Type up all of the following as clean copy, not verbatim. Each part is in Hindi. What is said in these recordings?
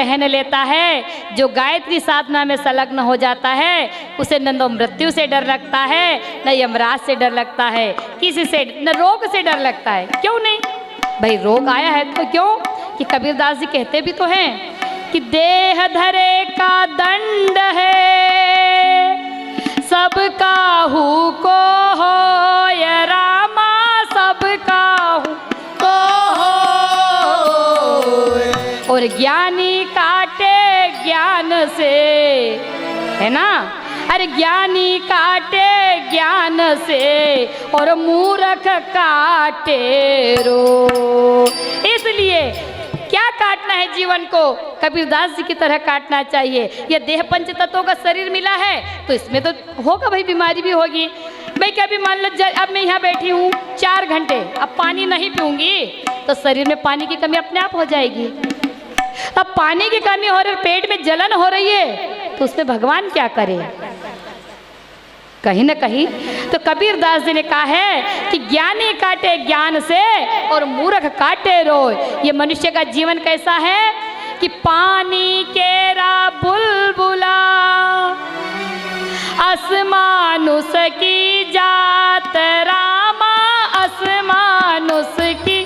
पहन लेता है, जो गायत्री साधना में संलग्न हो जाता है, उसे न तो मृत्यु से डर लगता है, न यमराज से डर लगता है, किसी से न रोग से डर लगता है। क्यों नहीं भाई, रोग आया है तो क्यों, कि कबीरदास जी कहते भी तो हैं कि देह धरे का दंड है, सब काहू को हो ये रामा, सब काहू को हो, और ज्ञानी काटे ज्ञान से, है ना, अरे ज्ञानी काटे ज्ञान से और मूर्ख काटे रो। इसलिए क्या काटना है जीवन को, कबीरदास जी की तरह काटना चाहिए। ये देह पंच तत्वों का शरीर मिला है तो इसमें तो होगा भाई, बीमारी भी होगी भाई। क्या भी मान लो अब मैं यहाँ बैठी हूँ 4 घंटे, अब पानी नहीं पीऊंगी तो शरीर में पानी की कमी अपने आप हो जाएगी। अब पानी की कमी हो रही है, पेट में जलन हो रही है, तो उसमें भगवान क्या करे कहीं ना कहीं। तो कबीरदास जी ने कहा है कि ज्ञानी काटे ज्ञान से और मूर्ख काटे रोय। ये मनुष्य का जीवन कैसा है कि पानी केरा बुलबुला, असमानुष की जात रामा, असमानुष की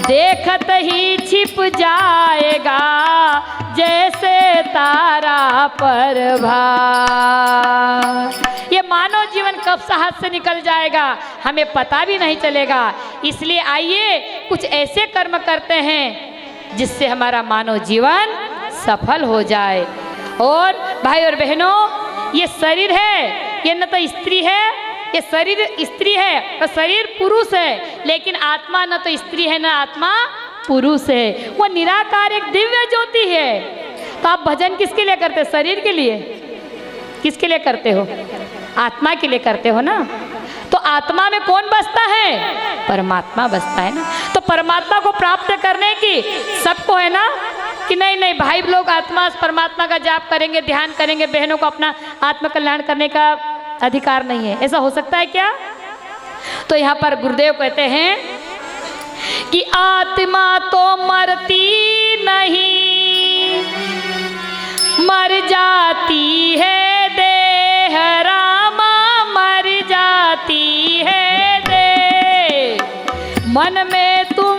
देखत ही छिप जाएगा, जैसे तारा प्रभा। ये मानव जीवन कब से हाथ से निकल जाएगा हमें पता भी नहीं चलेगा। इसलिए आइए कुछ ऐसे कर्म करते हैं जिससे हमारा मानव जीवन सफल हो जाए। और भाई और बहनों, ये शरीर है, ये न तो स्त्री है, ये शरीर स्त्री है और शरीर पुरुष है, लेकिन आत्मा न तो स्त्री है न आत्मा पुरुष है। वो निराकार एक दिव्य ज्योति है। तो आप भजन किसके लिए करते हो, शरीर के लिए, किसके लिए करते हो, आत्मा के लिए करते हो ना। तो आत्मा में कौन बसता है, परमात्मा बसता है ना। तो परमात्मा को प्राप्त करने की सबको है ना कि नहीं नहीं भाई लोग आत्मा परमात्मा का जाप करेंगे, ध्यान करेंगे, बहनों को अपना आत्म कल्याण करने का अधिकार नहीं है, ऐसा हो सकता है क्या। तो यहाँ पर गुरुदेव कहते हैं कि आत्मा तो मरती नहीं, मर जाती है देह रामा, मर जाती है देह। मन में तुम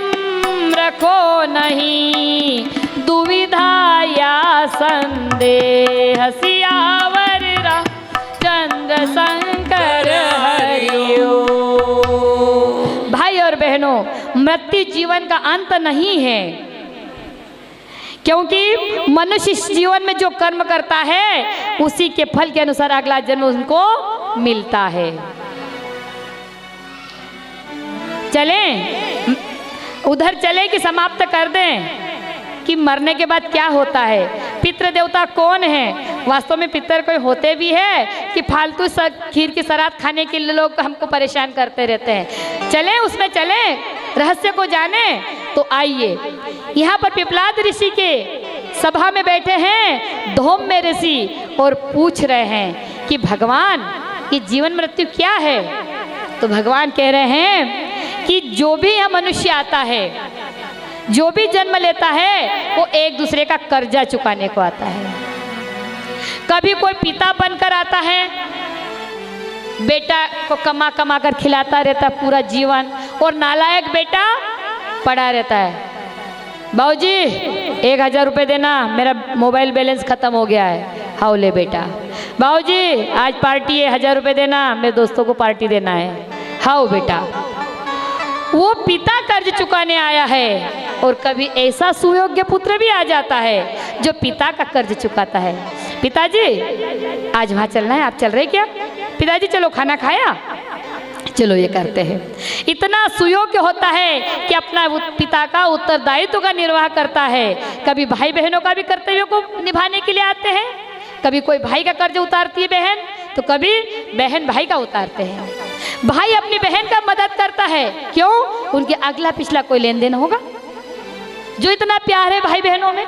रखो नहीं दुविधा या संदेह, सियावर रामचंद्र शंकर हरिओ। भाई और बहनों, मृत्यु जीवन का अंत नहीं है, क्योंकि मनुष्य इस जीवन में जो कर्म करता है उसी के फल के अनुसार अगला जन्म उनको मिलता है। चलें उधर चले कि समाप्त कर दें कि मरने के बाद क्या होता है, पितृ देवता कौन है। वास्तव में पितर कोई होते भी है कि फालतू खीर की सरात खाने के लिए लोग हमको परेशान करते रहते हैं। चलें उसमें चलें, रहस्य को जाने। तो आइए, यहाँ पर पिपलाद ऋषि के सभा में बैठे हैं धौम्य ऋषि और पूछ रहे हैं कि भगवान ये जीवन मृत्यु क्या है। तो भगवान कह रहे हैं कि जो भी यह मनुष्य आता है, जो भी जन्म लेता है, वो एक दूसरे का कर्जा चुकाने को आता है। कभी कोई पिता बनकर आता है, बेटा को कमा कमा कर खिलाता रहता है पूरा जीवन, और नालायक बेटा पड़ा रहता है। बाबूजी 1000 रुपये देना, मेरा मोबाइल बैलेंस खत्म हो गया है। हाउ ले बेटा। बाबूजी आज पार्टी है, 1000 रुपये देना, मेरे दोस्तों को पार्टी देना है। हाउ बेटा। वो पिता कर्ज चुकाने आया है। और कभी ऐसा सुयोग्य पुत्र भी आ जाता है जो पिता का कर्ज चुकाता है। पिताजी आज वहाँ चलना है, आप चल रहे क्या। पिताजी चलो खाना खाया, चलो ये करते हैं। इतना सुयोग्य होता है कि अपना पिता का उत्तरदायित्व का निर्वाह करता है। कभी भाई बहनों का भी कर्तव्य को निभाने के लिए आते हैं। कभी कोई भाई का कर्ज उतारती है बहन, तो कभी बहन भाई का उतारते हैं। भाई अपनी बहन का मदद करता है, क्यों, उनके अगला पिछला कोई लेन देन होगा जो इतना प्यार है भाई बहनों में।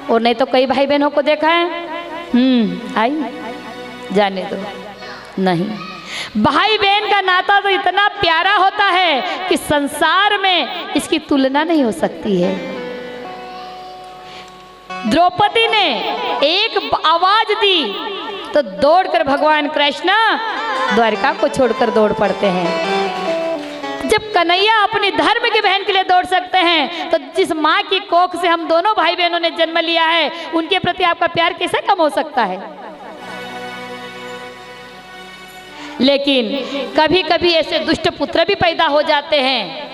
और नहीं तो कई भाई बहनों को देखा है, आई जाने दो, नहीं, भाई बहन का नाता तो इतना प्यारा होता है कि संसार में इसकी तुलना नहीं हो सकती है। द्रौपदी ने एक आवाज दी तो दौड़कर भगवान कृष्ण द्वारिका को छोड़कर दौड़ पड़ते हैं। जब कन्हैया अपनी धर्म की बहन के लिए दौड़ सकते हैं तो जिस माँ की कोख से हम दोनों भाई बहनों ने जन्म लिया है उनके प्रति आपका प्यार कैसे कम हो सकता है। लेकिन कभी कभी ऐसे दुष्ट पुत्र भी पैदा हो जाते हैं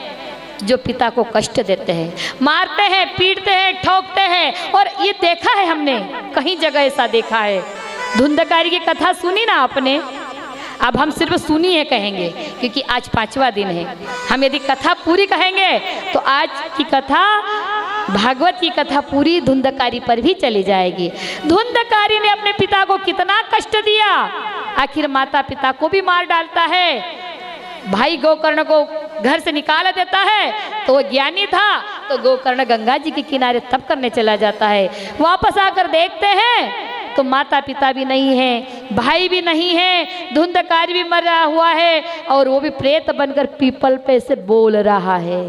जो पिता को कष्ट देते हैं, मारते हैं, पीटते हैं, ठोकते हैं। और ये देखा है हमने, कहीं जगह ऐसा देखा है। धुंधकारी की कथा सुनी ना आपने, अब हम सिर्फ सुनी है कहेंगे क्योंकि आज 5वां दिन है। हम यदि कथा पूरी कहेंगे तो आज की कथा, भागवत की कथा पूरी धुंधकारी पर भी चली जाएगी। धुंधकारी ने अपने पिता को कितना कष्ट दिया, आखिर माता पिता को भी मार डालता है। भाई गोकर्ण को घर से निकाल देता है तो वो ज्ञानी था, तो गोकर्ण गंगा जी के किनारे तप करने चला जाता है। वापस आकर देखते हैं तो माता पिता भी नहीं है, भाई भी नहीं है, धुंधकारी भी मरा हुआ है और वो भी प्रेत बनकर पीपल पे से बोल रहा है,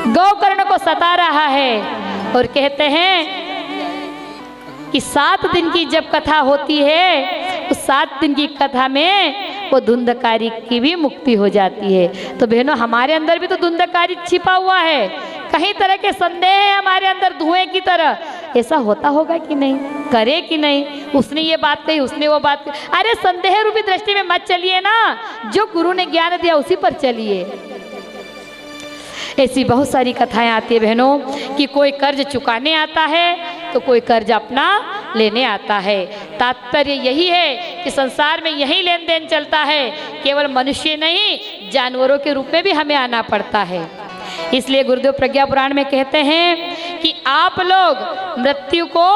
गोकर्ण को सता रहा है। और कहते हैं कि 7 दिन की जब कथा होती है उस 7 दिन की कथा में वो धुंधकारी की भी मुक्ति हो जाती है। तो बहनों, हमारे अंदर भी तो धुंधकारी छिपा हुआ है, कहीं तरह के संदेह है हमारे अंदर धुएं की तरह। ऐसा होता होगा कि नहीं, करे कि नहीं, उसने ये बात कही, उसने वो बात कही। अरे संदेह रूपी दृष्टि में मत चलिए ना, जो गुरु ने ज्ञान दिया उसी पर चलिए। ऐसी बहुत सारी कथाएं आती है बहनों कि कोई कर्ज चुकाने आता है तो कोई कर्ज अपना लेने आता है। तात्पर्य यही है कि संसार में यही लेन देन चलता है, केवल मनुष्य नहीं जानवरों के रूप में भी हमें आना पड़ता है। इसलिए गुरुदेव प्रज्ञा पुराण में कहते हैं कि आप लोग मृत्यु को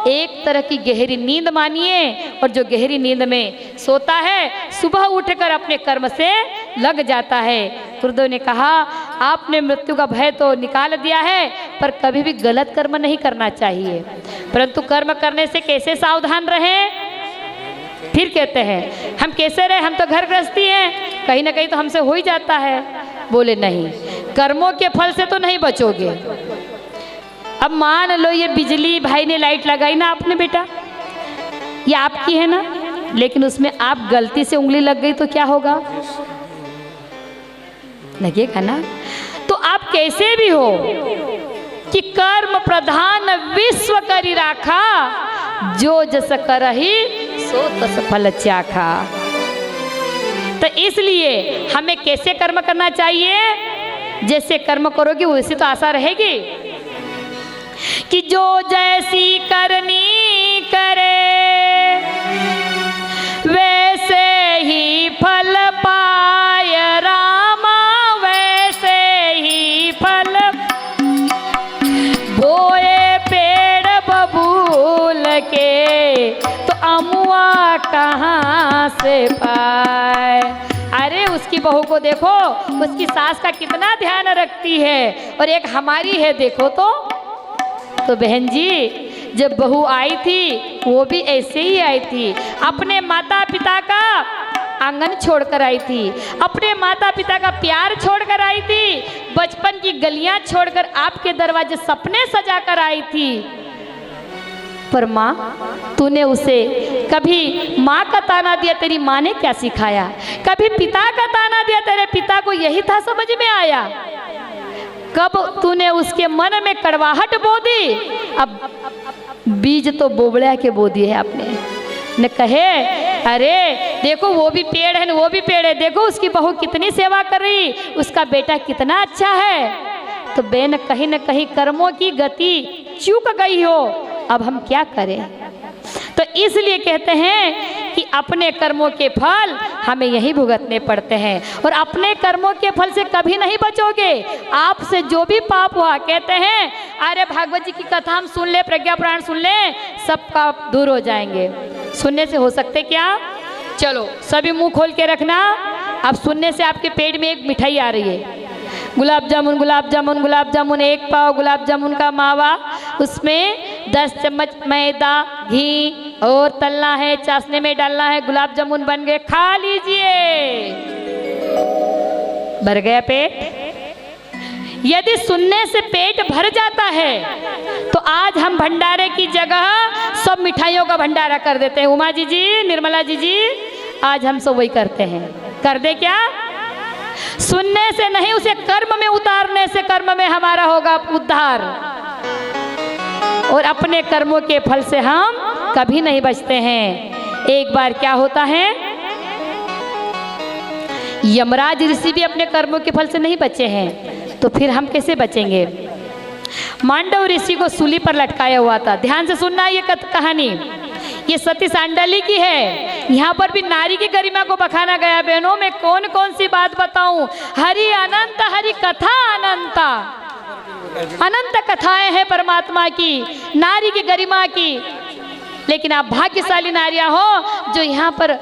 एक तरह की गहरी नींद मानिए, और जो गहरी नींद में सोता है सुबह उठकर अपने कर्म से लग जाता है। गुरुदेव ने कहा आपने मृत्यु का भय तो निकाल दिया है, पर कभी भी गलत कर्म नहीं करना चाहिए, परंतु कर्म करने से कैसे सावधान रहें। फिर कहते हैं हम कैसे रहे, हम तो घर गृहस्थी हैं, कहीं ना कहीं तो हमसे हो ही जाता है। बोले नहीं, कर्मों के फल से तो नहीं बचोगे। अब मान लो ये बिजली भाई ने लाइट लगाई ना आपने, बेटा ये आपकी है ना, लेकिन उसमें आप गलती से उंगली लग गई तो क्या होगा, लगेगा ना। तो आप कैसे भी हो कि कर्म प्रधान विश्व करी राखा, जो जस करही सो तस फल चाखा। तो इसलिए हमें कैसे कर्म करना चाहिए, जैसे कर्म करोगे वैसे तो आशा रहेगी कि जो जैसी करनी करे वैसे ही फल पाए रामा, वैसे ही फल। बोए पेड़ बबूल के तो अमुआ कहाँ से पाए। अरे उसकी बहू को देखो, उसकी सास का कितना ध्यान रखती है, और एक हमारी है देखो तो बहन जी जब बहू आई थी वो भी ऐसे ही आई थी, अपने माता पिता का आंगन छोड़कर आई थी, अपने माता पिता का प्यार छोड़कर आई थी, बचपन की गलियां छोड़कर आपके दरवाजे सपने सजाकर आई थी। पर माँ तूने उसे कभी माँ का ताना दिया, तेरी माँ ने क्या सिखाया, कभी पिता का ताना दिया, तेरे पिता को यही था समझ में आया। कब तूने उसके मन में कड़वाहट बो दी, अब बीज तो बोबड़ा के बो दिए आपने। ने कहे अरे देखो वो भी पेड़ है, वो भी पेड़ है, देखो उसकी बहू कितनी सेवा कर रही, उसका बेटा कितना अच्छा है। तो बहन कहीं न कहीं कर्मों की गति चूक गई हो, अब हम क्या करें। तो इसलिए कहते हैं कि अपने कर्मों के फल हमें यही भुगतने पड़ते हैं, और अपने कर्मों के फल से कभी नहीं बचोगे। आपसे जो भी पाप हुआ, कहते हैं अरे भागवत जी की कथा हम सुन ले, प्रज्ञा पुराण सुन ले, सब पाप दूर हो जाएंगे। सुनने से हो सकते क्या? चलो सभी मुंह खोल के रखना। अब सुनने से आपके पेट में एक मिठाई आ रही है, गुलाब जामुन गुलाब जामुन गुलाब जामुन, 1 पाव गुलाब जामुन का मावा, उसमें 10 चम्मच मैदा घी और तलना है, चाशनी में डालना है, गुलाब जामुन बन गए, खा लीजिए। भर गया पेट? यदि सुनने से पेट भर जाता है तो आज हम भंडारे की जगह सब मिठाइयों का भंडारा कर देते हैं। उमा जी जी, निर्मला जी, आज हम सब वही करते हैं। कर दे क्या? सुनने से नहीं, उसे कर्म में उतारने से कर्म में हमारा होगा उद्धार। और अपने कर्मों के फल से हम कभी नहीं बचते हैं। एक बार क्या होता है, यमराज ऋषि भी अपने कर्मों के फल से नहीं बचे हैं, तो फिर हम कैसे बचेंगे? मांडव ऋषि को सूली पर लटकाया हुआ था। ध्यान से सुनना ये कहानी, ये सती सांडली की है। यहाँ पर भी नारी की गरिमा को बखाना गया। बहनों, मैं कौन कौन सी बात बताऊं? हरि अनंत, हरि कथा अनंता, अनंत कथाएं हैं परमात्मा की, नारी की गरिमा की। लेकिन आप भाग्यशाली नारियां हो जो यहाँ पर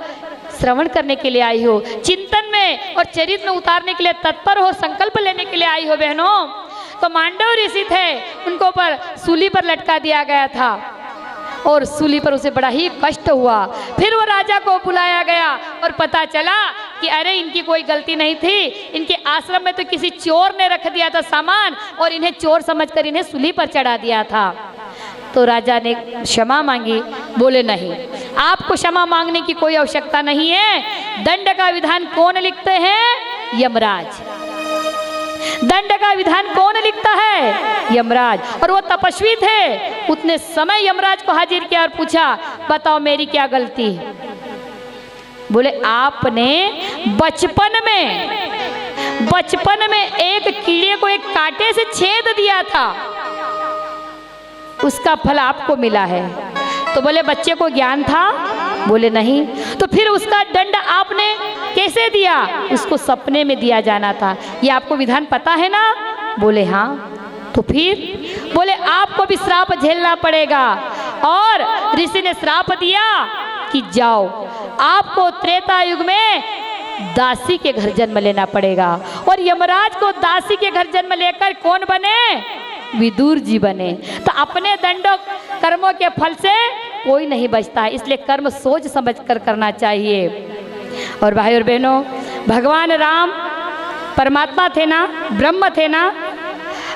श्रवण करने के लिए आई हो, चिंतन में और चरित्र में उतारने के लिए तत्पर हो, संकल्प लेने के लिए आई हो। बहनों, तो मांडव ऋषि थे, उनको पर सूली पर लटका दिया गया था और सूली पर उसे बड़ा ही कष्ट हुआ। फिर वो राजा को बुलाया गया और पता चला कि अरे इनकी कोई गलती नहीं थी, इनके आश्रम में तो किसी चोर ने रख दिया था सामान और इन्हें चोर समझकर इन्हें सूली पर चढ़ा दिया था। तो राजा ने क्षमा मांगी। बोले नहीं, आपको क्षमा मांगने की कोई आवश्यकता नहीं है। दंड का विधान कौन लिखते हैं? यमराज। दंड का विधान कौन लिखता है? यमराज। और वो तपस्वी थे, उतने समय यमराज को हाजिर किया और पूछा, बताओ मेरी क्या गलती? बोले आपने बचपन में एक कीड़े को एक कांटे से छेद दिया था, उसका फल आपको मिला है। तो बोले बच्चे को ज्ञान था? बोले नहीं। तो फिर उसका दंड आपने कैसे दिया? उसको सपने में दिया जाना था। ये आपको विधान पता है ना? बोले हाँ। तो फिर बोले आपको भी श्राप झेलना पड़ेगा। और ऋषि ने श्राप दिया कि जाओ, आपको त्रेता युग में दासी के घर जन्म लेना पड़ेगा। और यमराज को दासी के घर जन्म लेकर कौन बने? विदुर जी बने। तो अपने दंडों कर्मों के फल से कोई नहीं बचता, इसलिए कर्म सोच समझ कर करना चाहिए। और भाई और बहनों, भगवान राम परमात्मा थे ना, ब्रह्म थे ना।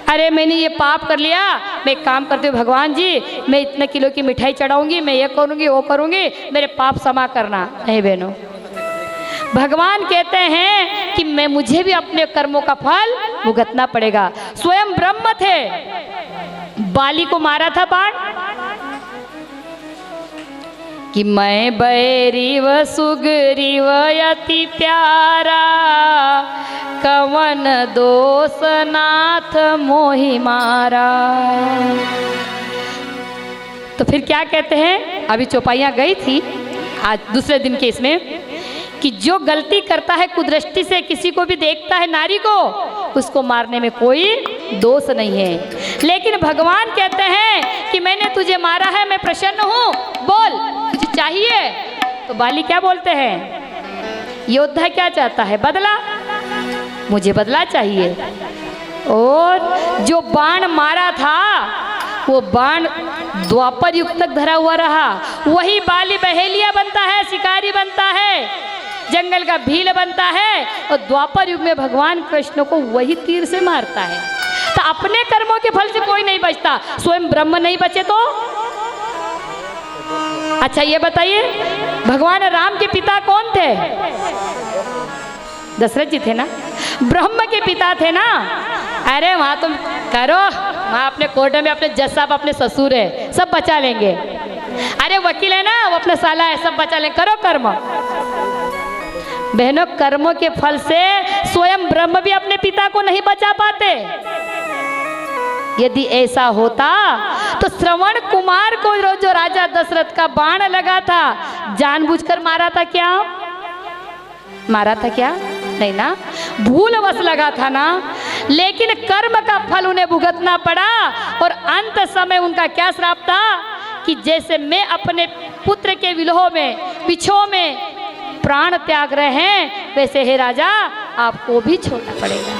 अरे मैंने ये पाप कर लिया, मैं एक काम करती हूँ भगवान जी, मैं इतने किलो की मिठाई चढ़ाऊंगी, मैं ये करूँगी वो करूँगी, मेरे पाप क्षमा करना। नहीं बहनों, भगवान कहते हैं कि मुझे भी अपने कर्मों का फल भुगतना पड़ेगा। स्वयं ब्रह्म थे, बाली को मारा था बाण कि मैं बैरी व सुग्रीव अति प्यारा, कवन दोष नाथ मोहि मारा। तो फिर क्या कहते हैं, अभी चौपाइयाँ गई थी आज दूसरे दिन के इसमें, कि जो गलती करता है कुदृष्टि से किसी को भी देखता है नारी को, उसको मारने में कोई दोष नहीं है। लेकिन भगवान कहते हैं कि मैंने तुझे मारा है, मैं प्रसन्न हूँ, बोल तुझे चाहिए। तो बाली क्या बोलते हैं? योद्धा क्या चाहता है? बदला, मुझे बदला चाहिए। और जो बाण मारा था वो बाण द्वापर युग तक धरा हुआ रहा। वही बाली बहेलिया बनता है, शिकारी बनता है, जंगल का भील बनता है, और द्वापर युग में भगवान कृष्ण को वही तीर से मारता है। तो अपने कर्मों के फल से कोई नहीं बचता। स्वयं ब्रह्म नहीं बचे तो? अच्छा ये बताइए, भगवान राम के पिता कौन थे? दशरथ जी थे ना, ब्रह्म के पिता थे ना। अरे वहाँ तुम करो, वहाँ अपने कोर्ट में अपने जज साहब अपने ससुर है, सब बचा लेंगे। अरे वकील है ना, वो अपना साला है, सब बचा लेंगे। करो कर्म। बहनों, कर्मों के फल से स्वयं ब्रह्म भी अपने पिता को नहीं बचा पाते। यदि ऐसा होता तो श्रवण कुमार को जो राजा दशरथ का बाण लगा था, जानबूझकर मारा था क्या? मारा था क्या? नहीं ना, भूलवश लगा था ना। लेकिन कर्म का फल उन्हें भुगतना पड़ा। और अंत समय उनका क्या श्राप था कि जैसे मैं अपने पुत्र के विलोह में, पिछों में प्राण त्याग रहे हैं, वैसे हे राजा आपको भी छोड़ना पड़ेगा।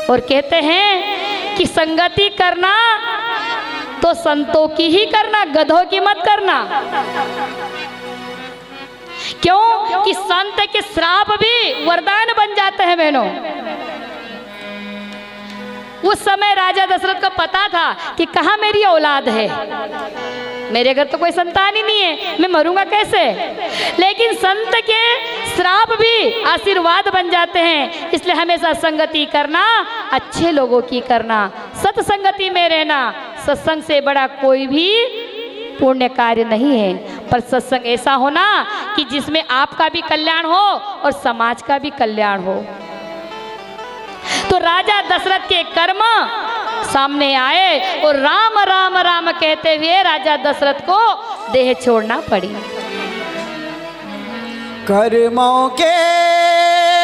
और कहते हैं कि संगति करना तो संतों की ही करना, गधों की मत करना। क्यों? कि संत के श्राप भी वरदान बन जाते हैं बहनों। उस समय राजा दशरथ को पता था कि कहाँ मेरी औलाद है, मेरे घर तो कोई संतान ही नहीं है, मैं मरूंगा कैसे। लेकिन संत के श्राप भी आशीर्वाद बन जाते हैं, इसलिए हमेशा संगति करना, अच्छे लोगों की करना, सत्संगति में रहना। सत्संग से बड़ा कोई भी पुण्य कार्य नहीं है, पर सत्संग ऐसा होना कि जिसमें आपका भी कल्याण हो और समाज का भी कल्याण हो। तो राजा दशरथ के कर्म सामने आए और राम राम राम कहते हुए राजा दशरथ को देह छोड़ना पड़ी। कर्मों के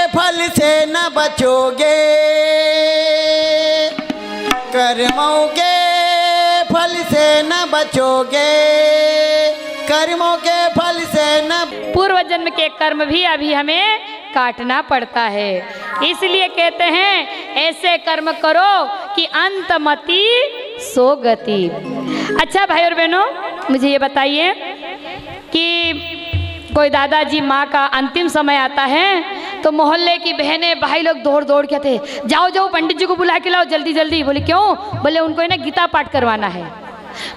फल से न बचोगे, कर्मों के फल से न बचोगे, कर्मों के फल से न। पूर्व जन्म के कर्म भी अभी हमें काटना पड़ता है, इसलिए कहते हैं ऐसे कर्म करो कि अंतमति सो गति। अच्छा भाई और बहनों, मुझे ये बताइए कि कोई दादाजी माँ का अंतिम समय आता है तो मोहल्ले की बहनें भाई लोग दौड़ दौड़ के थे, जाओ जाओ पंडित जी को बुला के लाओ जल्दी जल्दी। बोले क्यों? बोले उनको ना गीता पाठ करवाना है।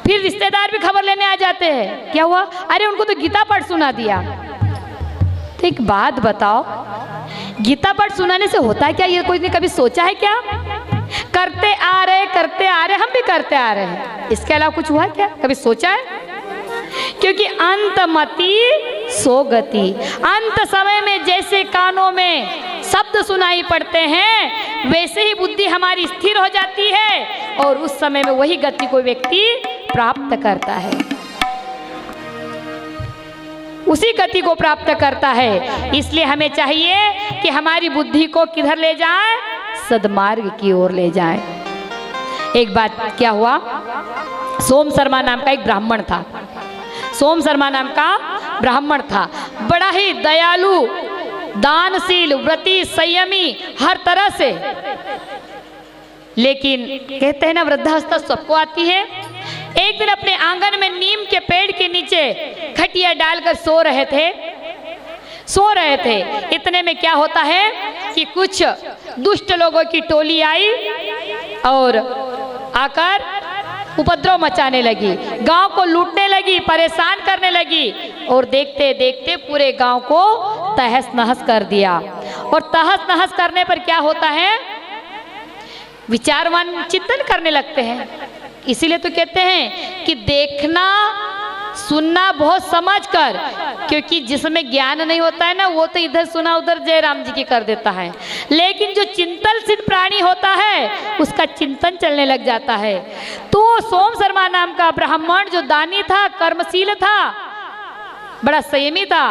फिर रिश्तेदार भी खबर लेने आ जाते हैं, क्या हुआ? अरे उनको तो गीता पाठ सुना दिया। तो एक बात बताओ, गीता पाठ सुनाने से होता है क्या? ये कोई ने कभी सोचा है क्या? करते आ रहे हम भी करते आ रहे हैं, इसके अलावा कुछ हुआ क्या? कभी सोचा है? क्योंकि अंतमति सो गति, अंत समय में जैसे कानों में शब्द सुनाई पड़ते हैं वैसे ही बुद्धि हमारी स्थिर हो जाती है और उस समय में वही गति को व्यक्ति प्राप्त करता है, उसी गति को प्राप्त करता है। इसलिए हमें चाहिए कि हमारी बुद्धि को किधर ले जाए? सद्मार्ग की ओर ले जाए। एक बात क्या हुआ, सोम शर्मा नाम का एक ब्राह्मण था। सोम शर्मा नाम का ब्राह्मण था, बड़ा ही दयालु, दानशील, व्रती, संयमी, हर तरह से। लेकिन कहते हैं ना वृद्धावस्था सबको आती है। एक दिन अपने आंगन में नीम के पेड़ के नीचे खटिया डालकर सो रहे थे। इतने में क्या होता है कि कुछ दुष्ट लोगों की टोली आई और आकर उपद्रव मचाने लगी, गांव को लूटने लगी, परेशान करने लगी और देखते देखते पूरे गांव को तहस नहस कर दिया। और तहस नहस करने पर क्या होता है, विचारवान चिंतन करने लगते हैं। इसीलिए तो कहते हैं कि देखना सुनना बहुत समझ कर, क्योंकि जिसमें ज्ञान नहीं होता है ना वो तो इधर सुना उधर जय राम जी की कर देता है, लेकिन जो चिंतनशील प्राणी होता है उसका चिंतन चलने लग जाता है। तो सोम शर्मा नाम का ब्राह्मण जो दानी था, कर्मशील था, बड़ा संयमी था,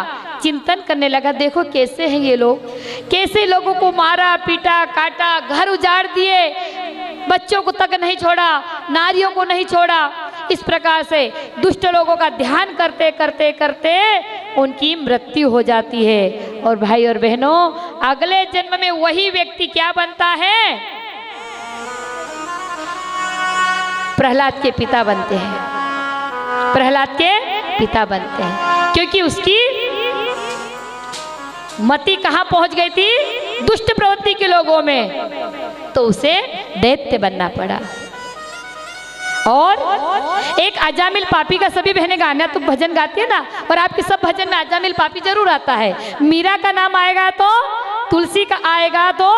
चिंतन करने लगा, देखो कैसे हैं ये लोग, कैसे लोगों को मारा पीटा काटा, घर उजाड़ दिए, बच्चों को तक नहीं छोड़ा, नारियों को नहीं छोड़ा। इस प्रकार से दुष्ट लोगों का ध्यान करते करते करते उनकी मृत्यु हो जाती है। और भाई और बहनों, अगले जन्म में वही व्यक्ति क्या बनता है? प्रहलाद के पिता बनते हैं, प्रहलाद के पिता बनते हैं, क्योंकि उसकी मति कहाँ पहुंच गई थी? दुष्ट प्रवृत्ति के लोगों में, तो उसे दैत्य बनना पड़ा। और एक अजामिल पापी का सभी बहनें गाना तो भजन गाती है ना, और आपके सब भजन में अजामिल पापी जरूर आता है। मीरा का नाम आएगा तो तुलसी का आएगा तो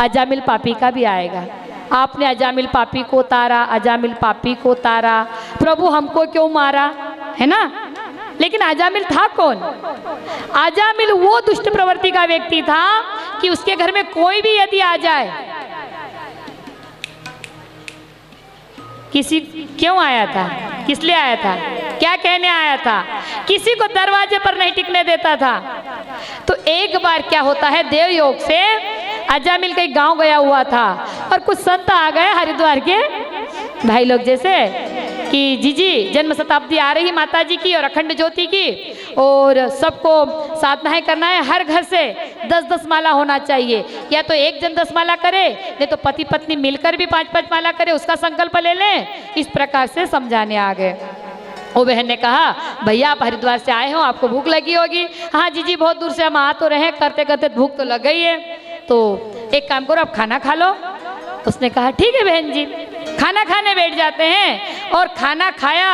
अजामिल पापी का भी आएगा। आपने अजामिल पापी को तारा, अजामिल पापी को तारा, प्रभु हमको क्यों मारा, है ना। लेकिन अजामिल था कौन? अजामिल वो दुष्ट प्रवृत्ति का व्यक्ति था कि उसके घर में कोई भी यदि आ जाए, किसी क्यों आया था, किस लिए आया था, क्या कहने आया था, किसी को दरवाजे पर नहीं टिकने देता था। तो एक बार क्या होता है, देव योग से अजामिल कई गांव गया हुआ था और कुछ संत आ गए हरिद्वार के भाई लोग जैसे कि जी जन्म शताब्दी आ रही माता जी की और अखंड ज्योति की, और सबको साधनाएं करना है, हर घर से 10-10 माला होना चाहिए, या तो एक जन 10 माला करे, नहीं तो पति पत्नी मिलकर भी 5-5 माला करे, उसका संकल्प ले लें। इस प्रकार से समझाने आ गए। वो बहन ने कहा, भैया आप हरिद्वार से आए हो, आपको भूख लगी होगी। हाँ जी बहुत दूर से हम आ तो रहे, करते करते भूख तो लग गई है, तो एक काम करो आप खाना खा लो। उसने कहा ठीक है बहन जी। खाना खाने बैठ जाते हैं और खाना खाया,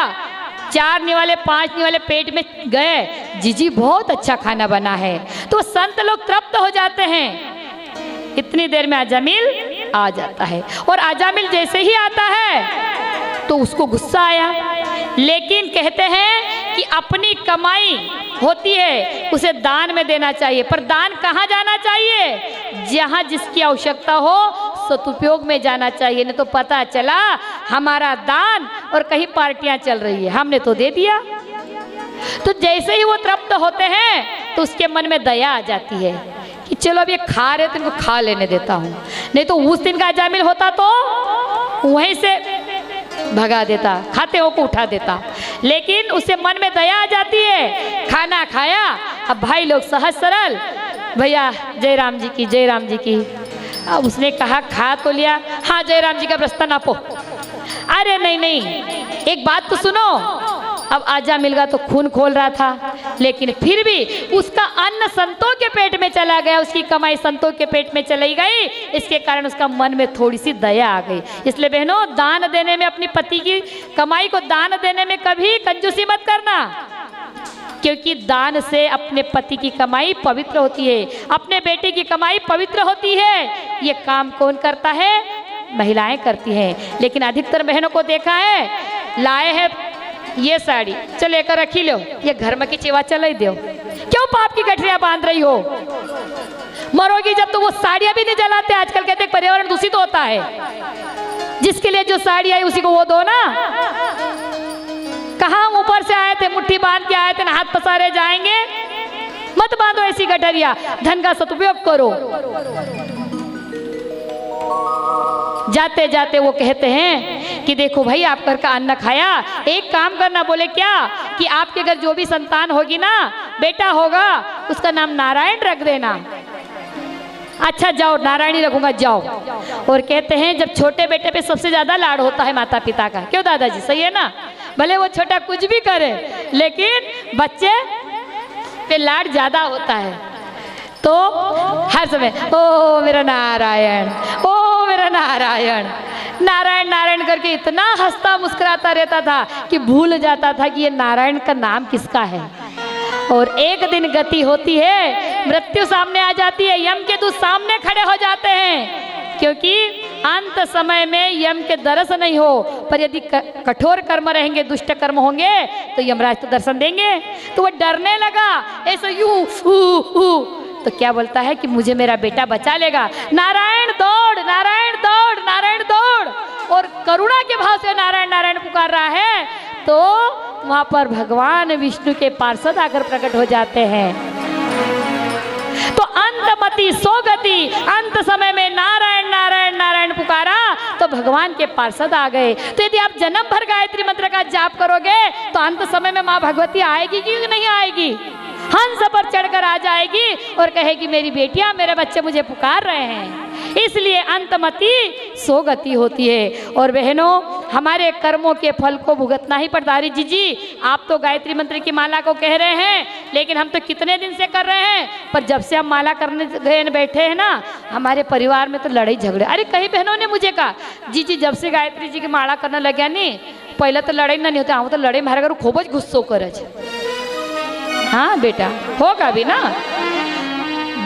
4 निवाले 5 निवाले पेट में गए। जीजी बहुत अच्छा खाना बना है। तो संत लोग तृप्त हो जाते हैं। इतनी देर में अजामिल आ जाता है और अजामिल जैसे ही आता है तो उसको गुस्सा आया, लेकिन कहते हैं कि अपनी कमाई होती है उसे दान में देना चाहिए। पर दान कहाँ जाना चाहिए? जहाँ जिसकी आवश्यकता हो सदुपयोग में जाना चाहिए। नहीं तो पता चला हमारा दान और कहीं पार्टियां चल रही है, हमने तो दे दिया। तो जैसे ही वो तृप्त होते हैं तो उसके मन में दया आ जाती है कि चलो अब ये खा रहे तो इनको खा लेने देता हूँ, नहीं तो उस दिन का अजामिल होता तो वहीं से भगा देता, खाते हो को उठा देता। लेकिन उसे मन में दया आ जाती है। खाना खाया, अब भाई लोग सहज सरल, भैया जय राम जी की, जय राम जी की। अब उसने कहा खा तो लिया, हाँ जय राम जी का प्रस्ताव नापो। अरे नहीं नहीं, एक बात तो सुनो। अब अजामिल का तो खून खोल रहा था, लेकिन फिर भी उसका अन्न संतों के पेट में चला गया, उसकी कमाई संतों के पेट में चली गई। इसके कारण उसका मन में थोड़ी सी दया आ गई। इसलिए बहनों, दान देने में, अपनी पति की कमाई को दान देने में कभी कंजूसी मत करना, क्योंकि दान से अपने पति की कमाई पवित्र होती है, अपने बेटे की कमाई पवित्र होती है। ये काम कौन करता है? महिलाएं करती हैं। लेकिन अधिकतर बहनों को देखा है, लाए हैं ये साड़ी, चल लेकर रखी लो, ये घर में की चिवा चल ही दो। क्यों पाप की गठरियां बांध रही हो? मरोगी जब तो वो साड़ियां भी नहीं जलाते। आजकल कहते पर्यावरण दूषित होता है। जिसके लिए जो साड़ी आई उसी को वो दो ना। कहाँ ऊपर से आए थे, मुट्ठी बांध के आए थे ना, हाथ पसारे जाएंगे। मत बांधो ऐसी गठरिया, धन का सदुपयोग करो। जाते जाते वो कहते हैं कि देखो भाई, आप घर का अन्न खाया, एक काम करना। बोले क्या? कि आपके घर जो भी संतान होगी ना, बेटा होगा, उसका नाम नारायण रख देना। अच्छा जाओ, नारायणी रखूंगा, जाओ। और कहते हैं जब छोटे बेटे पे सबसे ज्यादा लाड होता है माता पिता का, क्यों दादाजी? सही है ना? भले वो छोटा कुछ भी करे, लेकिन बच्चे पे लाड ज्यादा होता है। तो हर समय ओ मेरा नारायण, ओ मेरा नारायण, नारायण नारायण करके इतना हंसता मुस्कुराता रहता था कि भूल जाता था कि ये नारायण का नाम किसका है। और एक दिन गति होती है, मृत्यु सामने आ जाती है, यम के दूत सामने खड़े हो जाते हैं, क्योंकि अंत समय में यम के दर्शन नहीं हो, पर यदि कठोर कर्म रहेंगे, दुष्ट कर्म होंगे, तो यमराज तो दर्शन देंगे। तो वो डरने लगा, ऐसा यूं तो क्या बोलता है कि मुझे मेरा बेटा बचा लेगा। नारायण दौड़, नारायण दौड़, नारायण दौड़, और करुणा के भाव से नारायण नारायण पुकार रहा है। तो वहां पर भगवान विष्णु के पार्षद आकर प्रकट हो जाते हैं। तो अंतमति सोगति, अंत समय में नारायण नारायण नारायण पुकारा तो भगवान के पार्षद आ गए। तो यदि आप जन्म भर गायत्री मंत्र का जाप करोगे तो अंत समय में माँ भगवती आएगी कि नहीं आएगी? हंस पर चढ़कर आ जाएगी और कहेगी मेरी बेटियां, मेरे बच्चे मुझे पुकार रहे हैं। इसलिए अंतमति सोगति होती है। और बहनों, हमारे कर्मों के फल को भुगतना ही पड़ता है। जी आप तो गायत्री मंत्र की माला को कह रहे हैं, लेकिन हम तो कितने दिन से कर रहे हैं, पर जब से हम माला करने गए बैठे हैं ना, हमारे परिवार में तो लड़ाई झगड़े। अरे कई बहनों ने मुझे कहा जी जब से गायत्री जी की माला करने लगे नहीं, पहले तो लड़ाई ना नहीं होता, हम तो लड़ाई मारा करूँ, खूब गुस्सो करे। हाँ बेटा, होगा भी ना।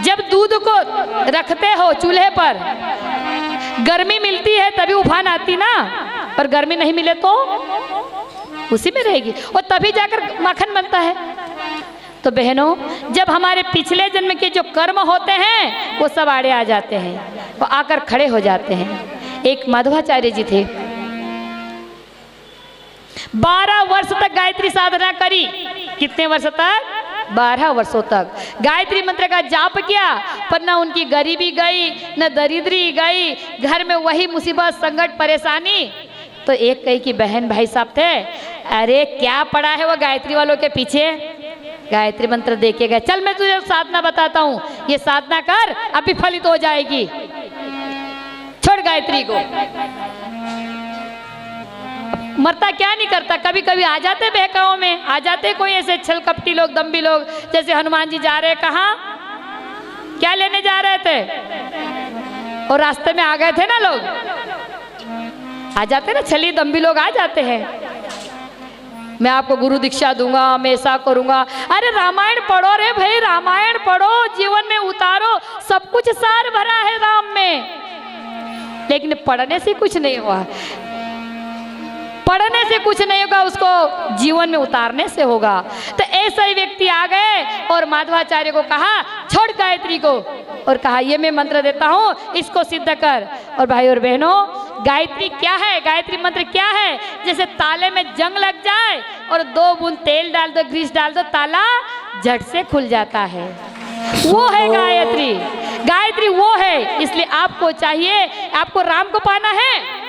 जब दूध को रखते हो चूल्हे पर, गर्मी मिलती है तभी उफान आती ना, पर गर्मी नहीं मिले तो उसी में रहेगी, और तभी जाकर माखन बनता है। तो बहनों, जब हमारे पिछले जन्म के जो कर्म होते हैं वो सब आड़े आ जाते हैं, वो आकर खड़े हो जाते हैं। एक माधवाचार्य जी थे, 12 वर्ष तक गायत्री साधना करी। कितने वर्ष तक? 12 वर्षों तक गायत्री मंत्र का जाप किया, पर न उनकी गरीबी गई, न दरिद्री गई, घर में वही मुसीबत, संकट, परेशानी। तो एक कई की बहन भाई साहब थे, अरे क्या पड़ा है वो गायत्री वालों के पीछे, गायत्री मंत्र दे के गए, चल मैं तुझे साधना बताता हूँ, ये साधना कर, अभी फलित हो जाएगी, छोड़ गायत्री को। मरता क्या नहीं करता। कभी कभी आ जाते बहकाओं में, आ जाते कोई ऐसे छल कपटी लोग, दम्भी लोग, जैसे हनुमान जी जा रहे, कहाँ क्या लेने जा रहे थे, और रास्ते में आ गए थे ना लोग, आ जाते ना, छली दम्भी लोग आ जाते हैं, मैं आपको गुरु दीक्षा दूंगा, मैं ऐसा करूंगा। अरे रामायण पढ़ो रे भाई, रामायण पढ़ो, जीवन में उतारो, सब कुछ सार भरा है राम में। लेकिन पढ़ने से कुछ नहीं हुआ, पढ़ने से कुछ नहीं होगा, उसको जीवन में उतारने से होगा। तो ऐसा ही व्यक्ति आ गए और माधवाचार्य को कहा छोड़ गायत्री को, और कहा ये मैं मंत्र देता हूँ, इसको सिद्ध कर। और भाई और बहनों, गायत्री क्या है, गायत्री मंत्र क्या है? जैसे ताले में जंग लग जाए और 2 बूंद तेल डाल दो, ग्रीस डाल दो, ताला झट से खुल जाता है, वो है गायत्री। गायत्री वो है। इसलिए आपको चाहिए, आपको राम को पाना है,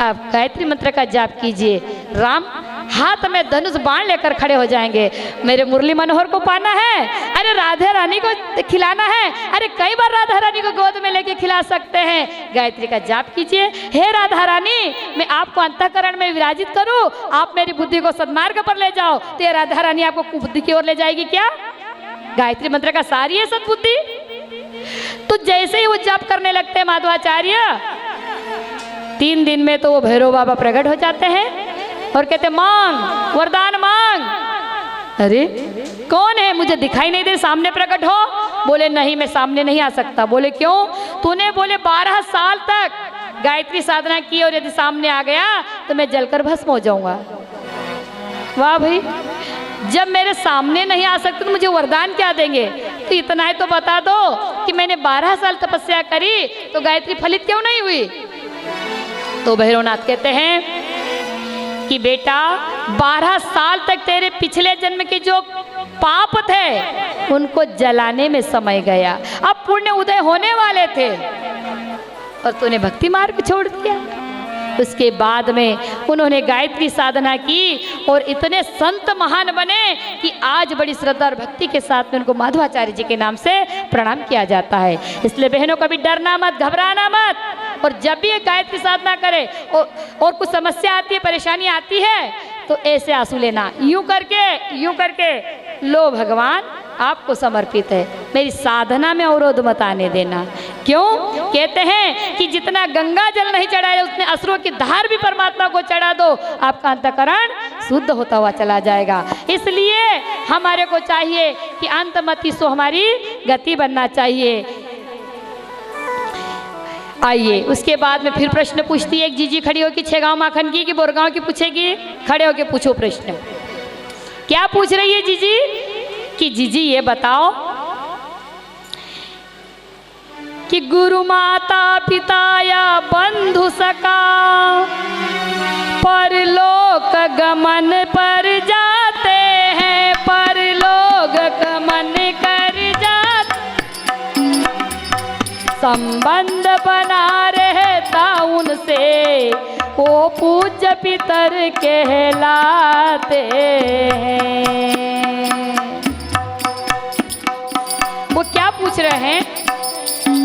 आप गायत्री मंत्र का जाप कीजिए, राम हाथ में धनुष बाण लेकर खड़े हो जाएंगे। मेरे मुरली मनोहर को पाना है, अरे राधा रानी को खिलाना है, अरे कई बार राधा रानी को गोद में लेके खिला सकते हैं। गायत्री का जाप कीजिए, हे राधा रानी, मैं आपको अंतःकरण में विराजित करूं, आप मेरी बुद्धि को सद्मार्ग पर ले जाओ, तो ये राधा रानी आपको कुबुद्धि की ओर ले जाएगी क्या? गायत्री मंत्र का सारी है सद्बुद्धि। तो जैसे ही वो जाप करने लगते हैं माधवाचार्य, 3 दिन में तो वो भैरव बाबा प्रकट हो जाते हैं और कहते मांग, वरदान मांग। अरे कौन है, मुझे दिखाई नहीं दे, सामने प्रकट हो। बोले नहीं, मैं सामने नहीं आ सकता। बोले क्यों? तूने बोले 12 साल तक गायत्री साधना की और यदि सामने आ गया तो मैं जलकर भस्म हो जाऊंगा। वाह भाई, जब मेरे सामने नहीं आ सकते तो मुझे वरदान क्या देंगे? तो इतना है तो बता दो कि मैंने 12 साल तपस्या करी तो गायत्री फलित क्यों नहीं हुई? तो भैरवनाथ कहते हैं कि बेटा 12 साल तक तेरे पिछले जन्म के जो पाप थे उनको जलाने में समय गया, अब पुण्य उदय होने वाले थे और तूने भक्ति मार्ग छोड़ दिया। उसके बाद में उन्होंने गायत्री साधना की और इतने संत महान बने कि आज बड़ी श्रद्धा और भक्ति के साथ में उनको माधवाचार्य जी के नाम से प्रणाम किया जाता है। इसलिए बहनों कभी डरना मत, घबराना मत, और जब भी गायत्री साधना करे और कुछ समस्या आती है, परेशानी आती है, तो ऐसे आंसू लेना, यूं करके लो भगवान आपको समर्पित है, मेरी साधना में अवरोध मत आने देना। क्यों? कहते हैं कि जितना गंगा जल नहीं चढ़ाए उतने असुरों की धार भी परमात्मा को चढ़ा दो, आपका अंतःकरण शुद्ध होता हुआ चला जाएगा। इसलिए हमारे को चाहिए कि अंतमति सो हमारी गति बनना चाहिए। आइए, उसके बाद में फिर प्रश्न पूछती है एक जीजी खड़ी होगी, 6 गांव माखन की कि बोरगांव की पूछेगी? खड़े होके पूछो प्रश्न। क्या पूछ रही है जीजी? कि जीजी ये बताओ कि गुरु माता पिता या बंधु सका परलोक गमन पर जाते हैं, परलोक गमन कर जाते, संबंध बना रहता उनसे वो पूज्य पितर कहलाते हैं। वो क्या पूछ रहे हैं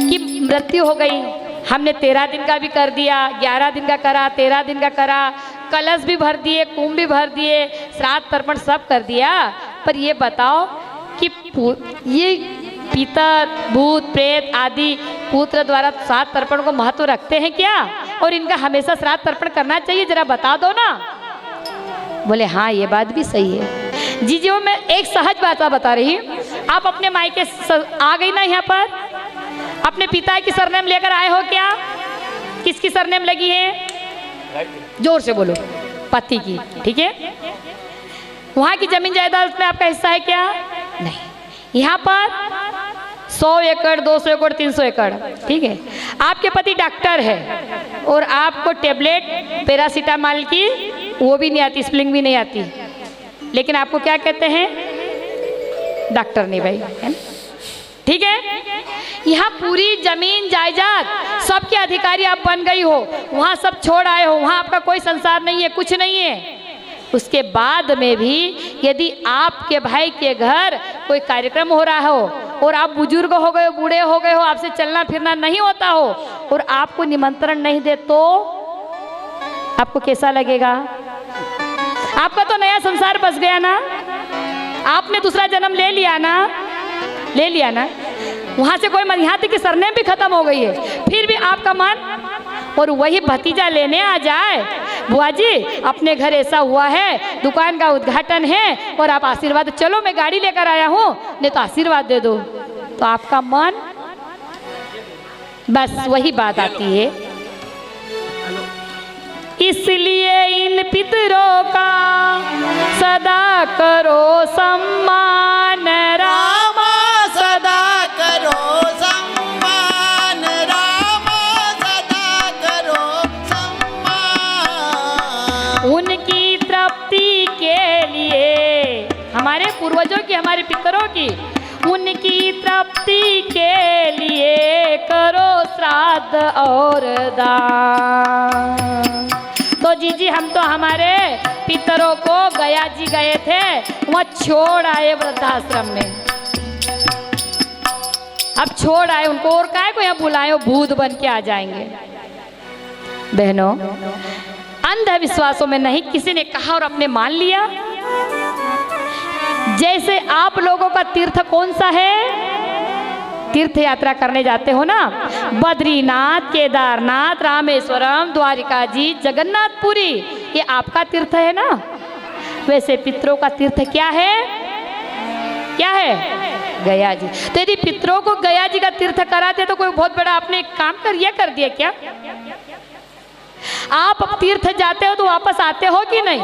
कि मृत्यु हो गई, हमने 13 दिन का भी कर दिया, 11 दिन का करा, 13 दिन का करा, कलश भी भर दिए, कुंभ भी भर दिए, श्राद्ध तर्पण सब कर दिया, पर ये बताओ कि ये पितर भूत प्रेत आदि पुत्र द्वारा श्राद्ध तर्पण को महत्व रखते हैं क्या? और इनका हमेशा श्राद्ध तर्पण करना चाहिए, जरा बता दो ना। बोले हाँ ये बात भी सही है। जी मैं एक सहज बात बता रही हूँ, आप अपने मायके आ गई ना यहाँ पर, अपने पिता की सरनेम लेकर आए हो क्या? किसकी सरनेम लगी है? जोर से बोलो। पति की, ठीक है। वहाँ की जमीन जायदाद में आपका हिस्सा है क्या? नहीं। यहाँ पर 100 एकड़ 200 एकड़ 300 एकड़, ठीक है। आपके पति डॉक्टर है और आपको टेबलेट पैरासीटामोल की वो भी नहीं आती, स्प्लिंग भी नहीं आती, लेकिन आपको क्या कहते हैं? डॉक्टर नहीं भाई, है ना? ठीक है। यहाँ पूरी जमीन जायदाद सबके अधिकारी आप बन गई हो, वहाँ सब छोड़ आए हो, वहाँ आपका कोई संसार नहीं है, कुछ नहीं है। उसके बाद में भी यदि आपके भाई के घर कोई कार्यक्रम हो रहा हो और आप बुजुर्ग हो गए हो, बूढ़े हो गए हो, आपसे चलना फिरना नहीं होता हो और आपको निमंत्रण नहीं दे, तो आपको कैसा लगेगा? आपका तो नया संसार बस गया ना, आपने दूसरा जन्म ले लिया ना, ले लिया ना। वहाँ से कोई मत, यहाँ तक कि सरनेम भी खत्म हो गई है, फिर भी आपका मन और वही भतीजा लेने आ जाए, बुआ जी अपने घर ऐसा हुआ है, दुकान का उद्घाटन है और आप आशीर्वाद, चलो मैं गाड़ी लेकर आया हूँ, नहीं तो आशीर्वाद दे दो, तो आपका मन, बस वही बात आती है। इसलिए इन पितरों का सदा करो सम्मान, रामा सदा करो सम्मान, रामा सदा करो सम्मान। उनकी तृप्ति के लिए, हमारे पूर्वजों की, हमारे पितरों की, उनकी तृप्ति के लिए करो श्राद्ध और दान। तो जी हम तो हमारे पितरों को गया जी गए थे, वहाँ छोड़ आए वृद्धाश्रम में, अब छोड़ आए उनको, और काय को यहाँ बुलाए, भूत बन के आ जाएंगे। बहनों, अंधविश्वासों में नहीं, किसी ने कहा और अपने मान लिया। जैसे आप लोगों का तीर्थ कौन सा है, तीर्थ यात्रा करने जाते हो ना, बद्रीनाथ, केदारनाथ, रामेश्वरम, द्वारिका जी, जगन्नाथपुरी, ये आपका तीर्थ है ना। वैसे पितरों का तीर्थ क्या है, क्या है, गया जी। तो यदि पितरों को गया जी का तीर्थ कराते तो कोई बहुत बड़ा आपने काम कर दिया क्या? आप अब तीर्थ जाते हो तो वापस आते हो कि नहीं?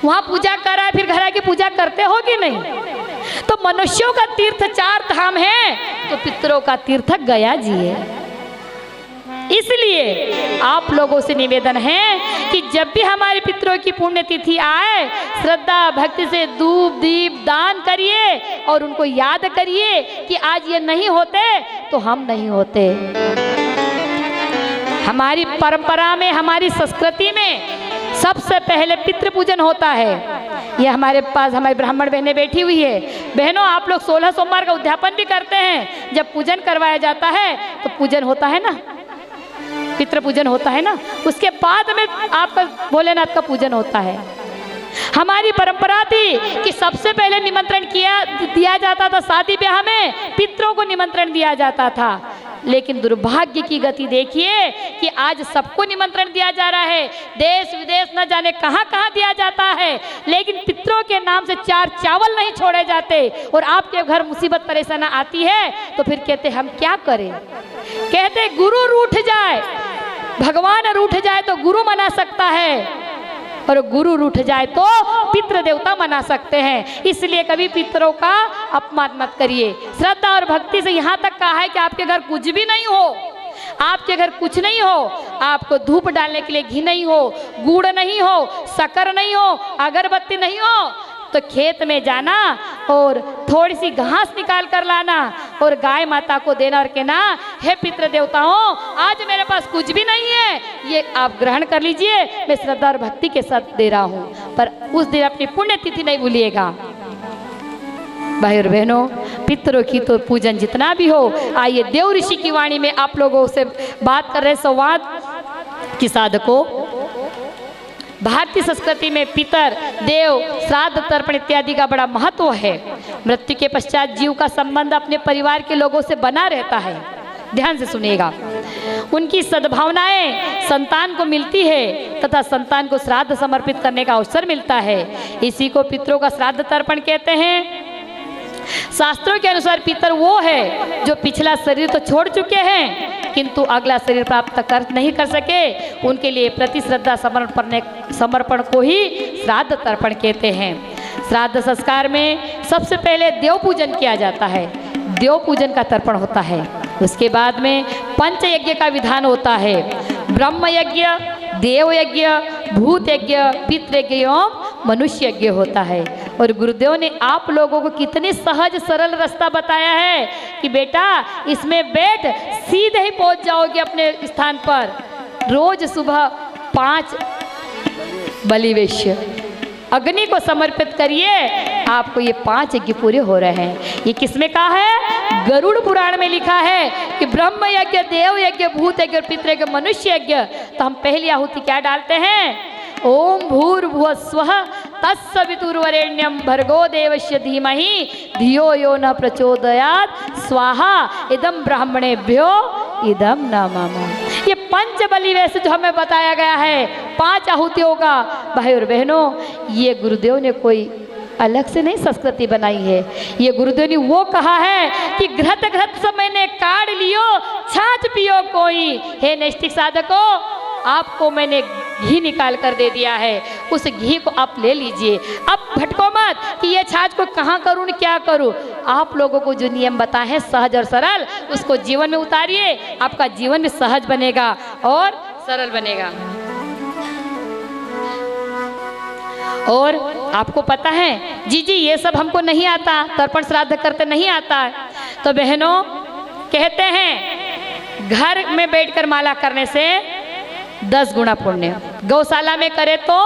वहां पूजा कराए फिर घर आके पूजा करते हो कि नहीं? तो मनुष्यों का तीर्थ 4 धाम है, तो पितरों का तीर्थ गया जी है। इसलिए आप लोगों से निवेदन है कि जब भी हमारे पितरों की पुण्यतिथि आए, श्रद्धा भक्ति से धूप दीप दान करिए और उनको याद करिए कि आज ये नहीं होते तो हम नहीं होते। हमारी परंपरा में, हमारी संस्कृति में सबसे पहले पितृ पूजन होता है। ये हमारे पास हमारी ब्राह्मण बहनें बैठी हुई है। बहनों, आप लोग 16 सोमवार का उद्यापन भी करते हैं। जब पूजन करवाया जाता है तो पूजन होता है ना, पितृ पूजन होता है ना, उसके बाद में आपका भोलेनाथ का पूजन होता है। हमारी परंपरा थी कि सबसे पहले निमंत्रण दिया जाता था, शादी ब्याह में पितरों को निमंत्रण दिया जाता था। लेकिन दुर्भाग्य की गति देखिए कि आज सबको निमंत्रण दिया जा रहा है, देश विदेश न जाने कहां कहां दिया जाता है, लेकिन पितरों के नाम से 4 चावल नहीं छोड़े जाते। और आपके घर मुसीबत परेशानी आती है तो फिर कहते हम क्या करें? कहते गुरु रूठ जाए, भगवान रूठ जाए तो गुरु मना सकता है, और गुरु रूठ जाए तो पितृ देवता मना सकते हैं। इसलिए कभी पितरों का अपमान मत करिए। श्रद्धा और भक्ति से यहाँ तक कहा है कि आपके घर कुछ भी नहीं हो, आपके घर कुछ नहीं हो, आपको धूप डालने के लिए घी नहीं हो, गुड़ नहीं हो, शक्कर नहीं हो, अगरबत्ती नहीं हो, तो खेत में जाना और थोड़ी सी घास निकाल कर लाना और गाय माता को देना और कहना, हे पितृ देवताओं, आज मेरे पास कुछ भी नहीं है, ये आप ग्रहण कर लीजिए, मैं श्रद्धा और भक्ति के साथ दे रहा हूँ। पर उस दिन अपनी पुण्यतिथि नहीं भूलिएगा। भाई और बहनों, पितरों की तो पूजन जितना भी हो, आइए देव ऋषि की वाणी में आप लोगों से बात कर रहे संवाद की साधकों। भारतीय संस्कृति में पितर, देव, श्राद्ध, तर्पण इत्यादि का बड़ा महत्व है। मृत्यु के पश्चात जीव का संबंध अपने परिवार के लोगों से बना रहता है। ध्यान से सुनिएगा। उनकी सद्भावनाएं संतान को मिलती है तथा संतान को श्राद्ध समर्पित करने का अवसर मिलता है। इसी को पितरों का श्राद्ध तर्पण कहते हैं। शास्त्रों के अनुसार पितर वो है जो पिछला शरीर तो छोड़ चुके हैं किंतु अगला शरीर प्राप्त नहीं कर सके, उनके लिए प्रति श्रद्धा समर्पण को ही श्राद्ध तर्पण कहते हैं। श्राद्ध संस्कार में सबसे पहले देव पूजन किया जाता है, देव पूजन का तर्पण होता है। उसके बाद में पंच यज्ञ का विधान होता है। ब्रह्म यज्ञ, देव यज्ञ, भूत यज्ञ, पितृ यज्ञ एवं मनुष्य यज्ञ होता है। और गुरुदेव ने आप लोगों को कितनी सहज सरल रास्ता बताया है कि बेटा इसमें बैठ सीधे ही पहुंच जाओगे अपने स्थान पर। रोज सुबह 5 बलिवेश्य अग्नि को समर्पित करिए, आपको ये 5 यज्ञ पूरे हो रहे हैं। ये किसमें कहा है? गरुड़ पुराण में लिखा है कि ब्रह्म यज्ञ, देव यज्ञ, भूत यज्ञ, पितृ यज्ञ, मनुष्य यज्ञ। तो हम पहली आहुति क्या डालते हैं? ओम भूर्भुवः स्वः तत्सवितुर्वरेण्यं भर्गो देवस्य धीमहि धियो यो न प्रचोदयात् स्वाहा इदं ब्राह्मणेभ्यो इदं न मम। ये पंचबली वैसे जो हमें बताया गया है 5 आहुतियों का, भाई और बहनों, ये गुरुदेव ने कोई अलग से नहीं संस्कृति बनाई है। ये गुरुदेव ने वो कहा है कि घृत घृत सब मैंने काढ़ लियो, छाछ पियो कोई। हे नैष्ठिक साधको, आपको मैंने घी निकाल कर दे दिया है, उस घी को आप ले लीजिए। अब भटको मत कि ये छाछ को कहाँ करूँ क्या करूँ। आप लोगों को जो नियम बताए हैं सहज और सरल, उसको जीवन में उतारिए, आपका जीवन भी सहज बनेगा और सरल बनेगा। और आपको पता है जी ये सब हमको नहीं आता, तर्पण श्राद्ध करते नहीं आता है। तो बहनों कहते हैं घर में बैठकर माला करने से 10 गुना पुण्य, गौशाला में करे तो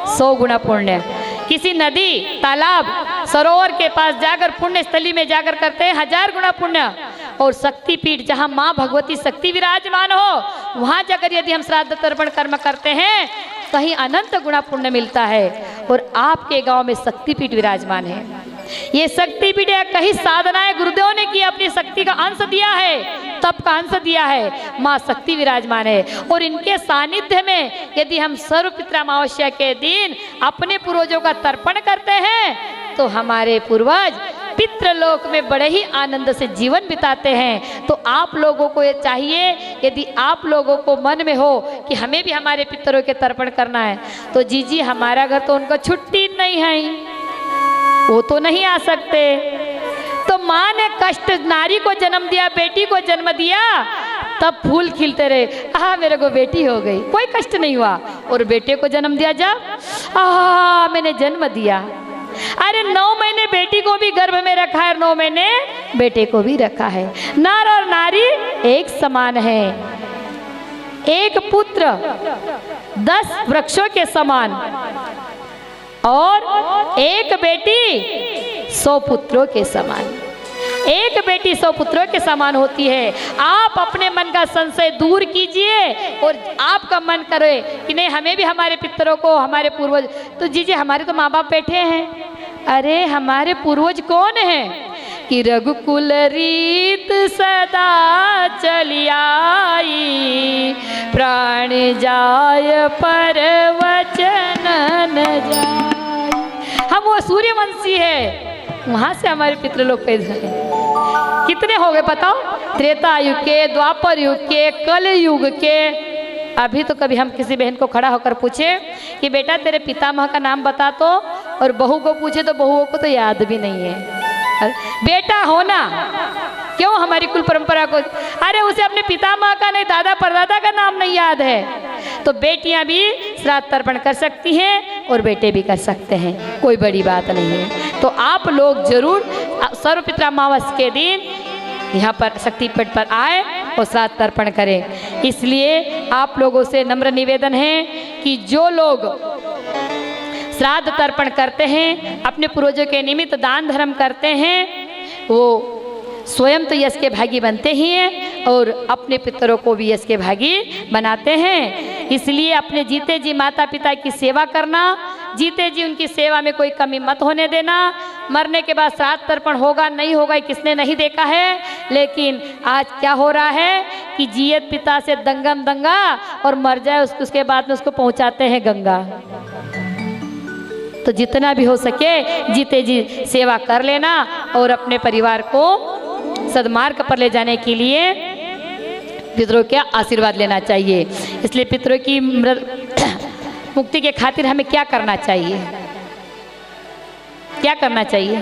100 गुना पुण्य, किसी नदी तालाब सरोवर के पास जाकर पुण्य स्थली में जाकर करते हैं 1000 गुना पुण्य। और शक्तिपीठ जहाँ माँ भगवती शक्ति विराजमान हो वहाँ जाकर यदि हम श्राद्ध तर्पण कर्म करते हैं कहीं अनंत गुना पुण्य मिलता है। और आपके गांव में शक्तिपीठ विराजमान है। ये शक्तिपीठ या कहीं साधनाएं गुरुदेव ने की, अपनी शक्ति का अंश दिया है, तप का अंश दिया है, माँ शक्ति विराजमान है। और इनके सानिध्य में यदि हम सर्वपितृ अमावस्या के दिन अपने पूर्वजों का तर्पण करते हैं तो हमारे पूर्वज पितृलोक में बड़े ही आनंद से जीवन बिताते हैं। तो आप लोगों को ये चाहिए, यदि आप लोगों को मन में हो कि हमें भी हमारे पितरों के तर्पण करना है तो जी हमारा घर तो उनका छुट्टी नहीं है, वो तो नहीं आ सकते। तो माँ ने कष्ट नारी को जन्म दिया, बेटी को जन्म दिया, तब फूल खिलते रहे, आहा मेरे को बेटी हो गई, कोई कष्ट नहीं हुआ। और बेटे को जन्म दिया जब, आहा मैंने जन्म दिया। अरे 9 महीने बेटी को भी गर्भ में रखा है और 9 महीने बेटे को भी रखा है। नर और नारी एक समान है, एक पुत्र 10 वृक्षों के समान और एक बेटी 100 पुत्रों के समान। एक बेटी 100 पुत्रों के समान होती है। आप अपने मन का संशय दूर कीजिए और आपका मन करे कि नहीं हमें भी हमारे पितरों को, हमारे पूर्वज, तो जी हमारे तो माँ बाप बैठे हैं। अरे हमारे पूर्वज कौन हैं कि रघुकुल रीत सदा चली आई, प्राण जाय पर वचन न जाय। हम वो सूर्यवंशी है, वहां से हमारे पितृलोक पैदा है। कितने हो गए बताओ, त्रेता युग के, द्वापर युग के, कल युग के। अभी तो कभी हम किसी बहन को खड़ा होकर पूछे कि बेटा तेरे पितामह का नाम बता तो, और बहू को पूछे तो बहुओं को तो याद भी नहीं है। बेटा होना क्यों हमारी कुल परंपरा को, अरे उसे अपने पितामह का नहीं दादा परदादा का नाम नहीं याद है। तो बेटियां भी श्राद्ध तर्पण कर सकती हैं और बेटे भी कर सकते हैं, कोई बड़ी बात नहीं है। तो आप लोग जरूर सर्वपितृ अमावस्या के दिन यहाँ पर शक्तिपीठ पर आए और श्राद्ध तर्पण करें। इसलिए आप लोगों से नम्र निवेदन है कि जो लोग श्राद्ध तर्पण करते हैं, अपने पूर्वजों के निमित्त दान धर्म करते हैं, वो स्वयं तो यश के भागी बनते ही हैं और अपने पितरों को भी यश के भागी बनाते हैं। इसलिए अपने जीते जी माता पिता की सेवा करना, जीते जी उनकी सेवा में कोई कमी मत होने देना। मरने के बाद श्राद्ध तर्पण होगा नहीं होगा किसने नहीं देखा है, लेकिन आज क्या हो रहा है कि जियत पिता से दंगम दंगा और मर जाए उसके बाद में उसको पहुंचाते हैं गंगा। तो जितना भी हो सके जीते जी सेवा कर लेना और अपने परिवार को सद्मार्ग पर ले जाने के लिए पितरों का आशीर्वाद लेना चाहिए। इसलिए पितरों की मुक्ति के खातिर हमें क्या करना चाहिए, क्या करना चाहिए?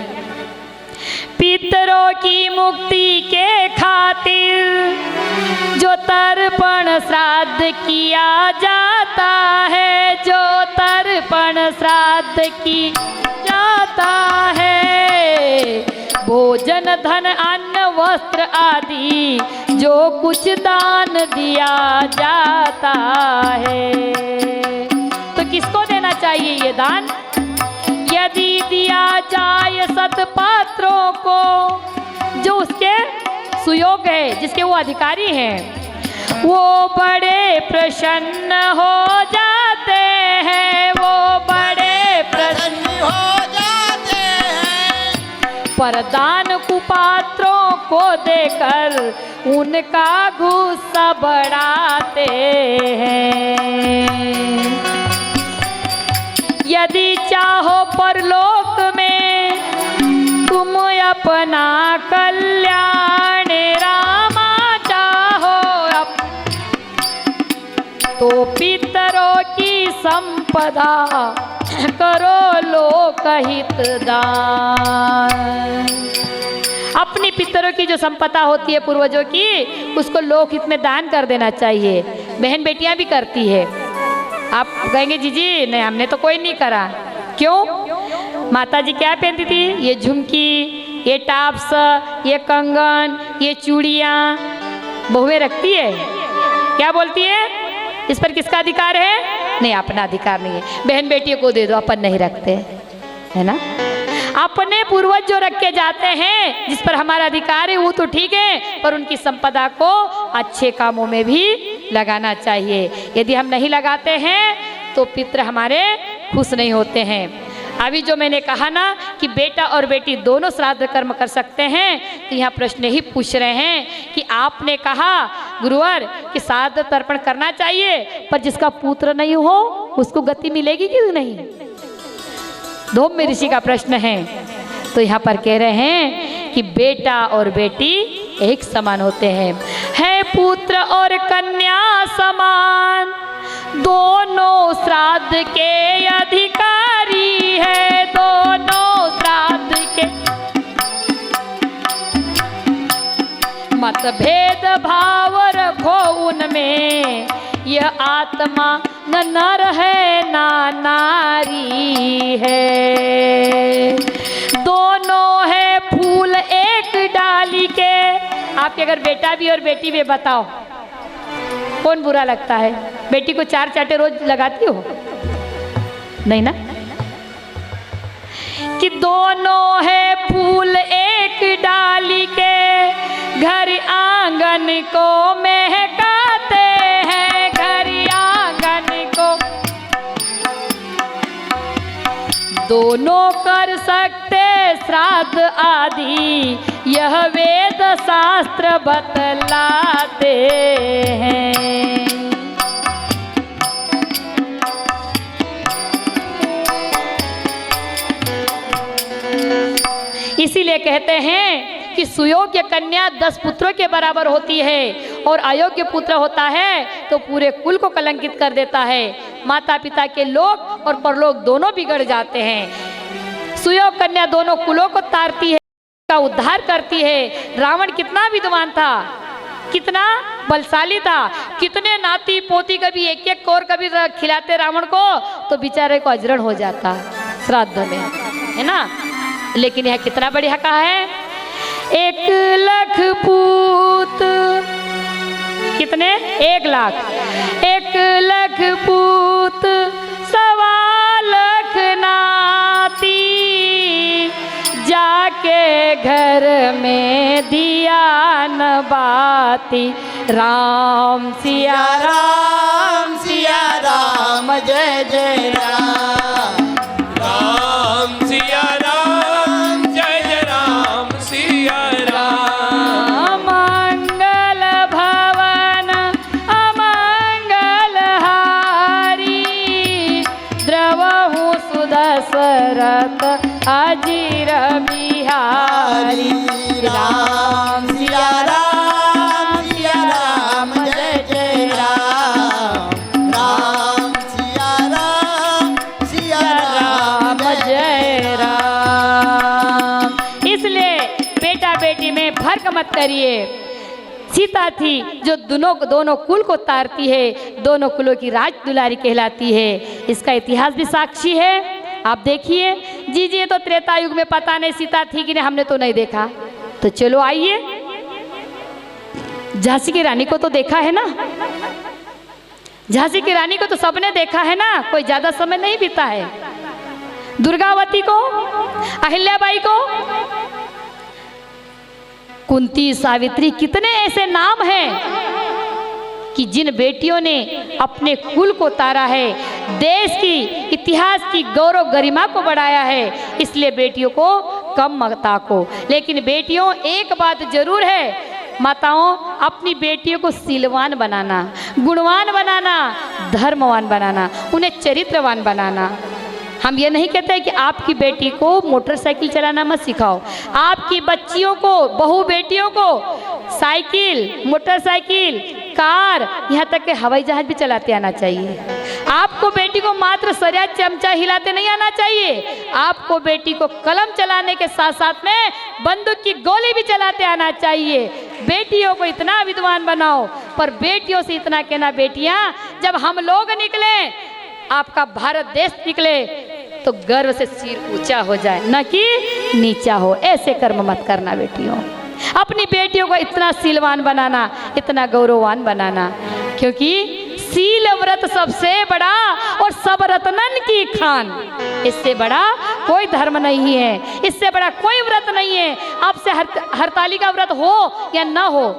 पितरों की मुक्ति के खातिर जो तर्पण श्राद्ध किया जाता है, जो तर्पण श्राद्ध की जाता है, भोजन धन अन्न वस्त्र आदि जो कुछ दान दिया जाता है, तो किसको देना चाहिए ये दान? यदि दिया जाए सत्पात्रों को, जो उसके सुयोग है, जिसके वो अधिकारी हैं, वो बड़े प्रसन्न हो जाते हैं, वो बड़े प्रसन्न वरदान कुपात्रों को देकर उनका गुस्सा बढ़ाते हैं। यदि चाहो परलोक में तुम अपना कल्याण रामा चाहो तो पितरों की संपदा करो लोकहित दान। अपनी पितरों की जो संपदा होती है पूर्वजों की, उसको लोकहित में दान कर देना चाहिए। बहन बेटियां भी करती है। आप कहेंगे जीजी नहीं हमने तो कोई नहीं करा, क्यों? माता जी क्या पहनती थी? ये झुमकी, ये टाप्स, ये कंगन, ये चूड़ियाँ बहुएं रखती है। क्या बोलती है? इस पर किसका अधिकार है? नहीं, अपना अधिकार नहीं है। बहन बेटियों को दे दो, अपन नहीं रखते, है ना। अपने पूर्वज जो रख के जाते हैं, जिस पर हमारा अधिकार है वो तो ठीक है, पर उनकी संपदा को अच्छे कामों में भी लगाना चाहिए। यदि हम नहीं लगाते हैं तो पितृ हमारे खुश नहीं होते हैं। अभी जो मैंने कहा ना कि बेटा और बेटी दोनों श्राद्ध कर्म कर सकते हैं, तो यहाँ प्रश्न ही पूछ रहे हैं कि आपने कहा गुरुवर कि श्राद्ध तर्पण करना चाहिए, पर जिसका पुत्र नहीं हो उसको गति मिलेगी कि नहीं? धौम्य ऋषि का प्रश्न है। तो यहाँ पर कह रहे हैं कि बेटा और बेटी एक समान होते हैं। है पुत्र और कन्या समान, दोनों श्राद्ध के अधिकारी है, दोनों श्राद्ध के। मतभेद भाव रखो उनमें, यह आत्मा न नर है ना नारी है। दोनों है फूल एक डाली के। आपके अगर बेटा भी और बेटी भी, बताओ कौन बुरा लगता है? बेटी को 4 चाटे रोज लगाती हो? नहीं ना। कि दोनों है फूल एक डाली के, घर आंगन को महकाते हैं, घर आंगन को। दोनों कर सकते श्राद्ध आदि, यह वेद शास्त्र बतलाते हैं। इसीलिए कहते हैं कि सुयोग्य कन्या 10 पुत्रों के बराबर होती है, और अयोग्य पुत्र होता है तो पूरे कुल को कलंकित कर देता है। माता पिता के लोक और परलोक दोनों बिगड़ जाते हैं। सुयोग कन्या दोनों कुलों को तारती है, का उद्धार करती है। रावण कितना विद्वान था, कितना बलशाली था, कितने नाती पोती कभी एक एक कोर कभी खिलाते रावण को, तो बेचारे को अजरण हो जाता श्राद्ध में, है ना। लेकिन यह कितना बढ़िया कहा है, 1 लाख पूत, कितने? 1 लाख, 1 लाख पूत 1.25 लाख नाती, जाके घर में दिया न बाती। राम सिया राम सिया राम जय जय राम, राम सिया राम जय जय राम सिया राम। मंगल भवन अमंगल हारी, द्रवहु सुदशरथ अजीर बिहारी। राम सिया राम जय जय राम, राम सिया राम जय राम। इसलिए बेटा बेटी में फर्क मत करिए। सीता थी जो दोनों कुल को तारती है, दोनों कुलों की राज दुलारी कहलाती है। इसका इतिहास भी साक्षी है। आप देखिए जी, ये तो त्रेता युग में पता नहीं सीता थी कि नहीं, हमने तो नहीं देखा। तो चलो आइए, झांसी की रानी को तो देखा है ना, झांसी की रानी को तो सबने देखा है ना, कोई ज्यादा समय नहीं बीता है। दुर्गावती को, अहिल्याबाई को, कुंती, सावित्री, कितने ऐसे नाम हैं कि जिन बेटियों ने अपने कुल को तारा है, देश की इतिहास की गौरव गरिमा को बढ़ाया है। इसलिए बेटियों को कम मत ताको। लेकिन बेटियों, एक बात जरूर है, माताओं, अपनी बेटियों को सीलवान बनाना, गुणवान बनाना, धर्मवान बनाना, उन्हें चरित्रवान बनाना। हम ये नहीं कहते कि आपकी बेटी को मोटरसाइकिल चलाना मत सिखाओ, आपकी बच्चियों को, बहू बेटियों को साइकिल, मोटरसाइकिल, कार, यहाँ तक कि हवाई जहाज भी चलाते आना चाहिए। आपको बेटी को मात्र सरिया चमचा हिलाते नहीं आना चाहिए, आपको बेटी को कलम चलाने के साथ साथ में बंदूक की गोली भी चलाते आना चाहिए। बेटियों को इतना विद्वान बनाओ, पर बेटियों से इतना कहना, बेटियां, जब हम लोग निकले, आपका भारत देश निकले, तो गर्व से सिर ऊंचा हो जाए, न कि नीचा हो। ऐसे कर्म मत करना बेटियों। अपनी बेटियों को इतना सीलवान बनाना, इतना गौरववान बनाना, क्योंकि सील व्रत सबसे बड़ा और सब रत्नन की खान। इससे बड़ा कोई धर्म नहीं है, इससे बड़ा कोई व्रत नहीं है। आपसे हरताली का व्रत हो या ना हो,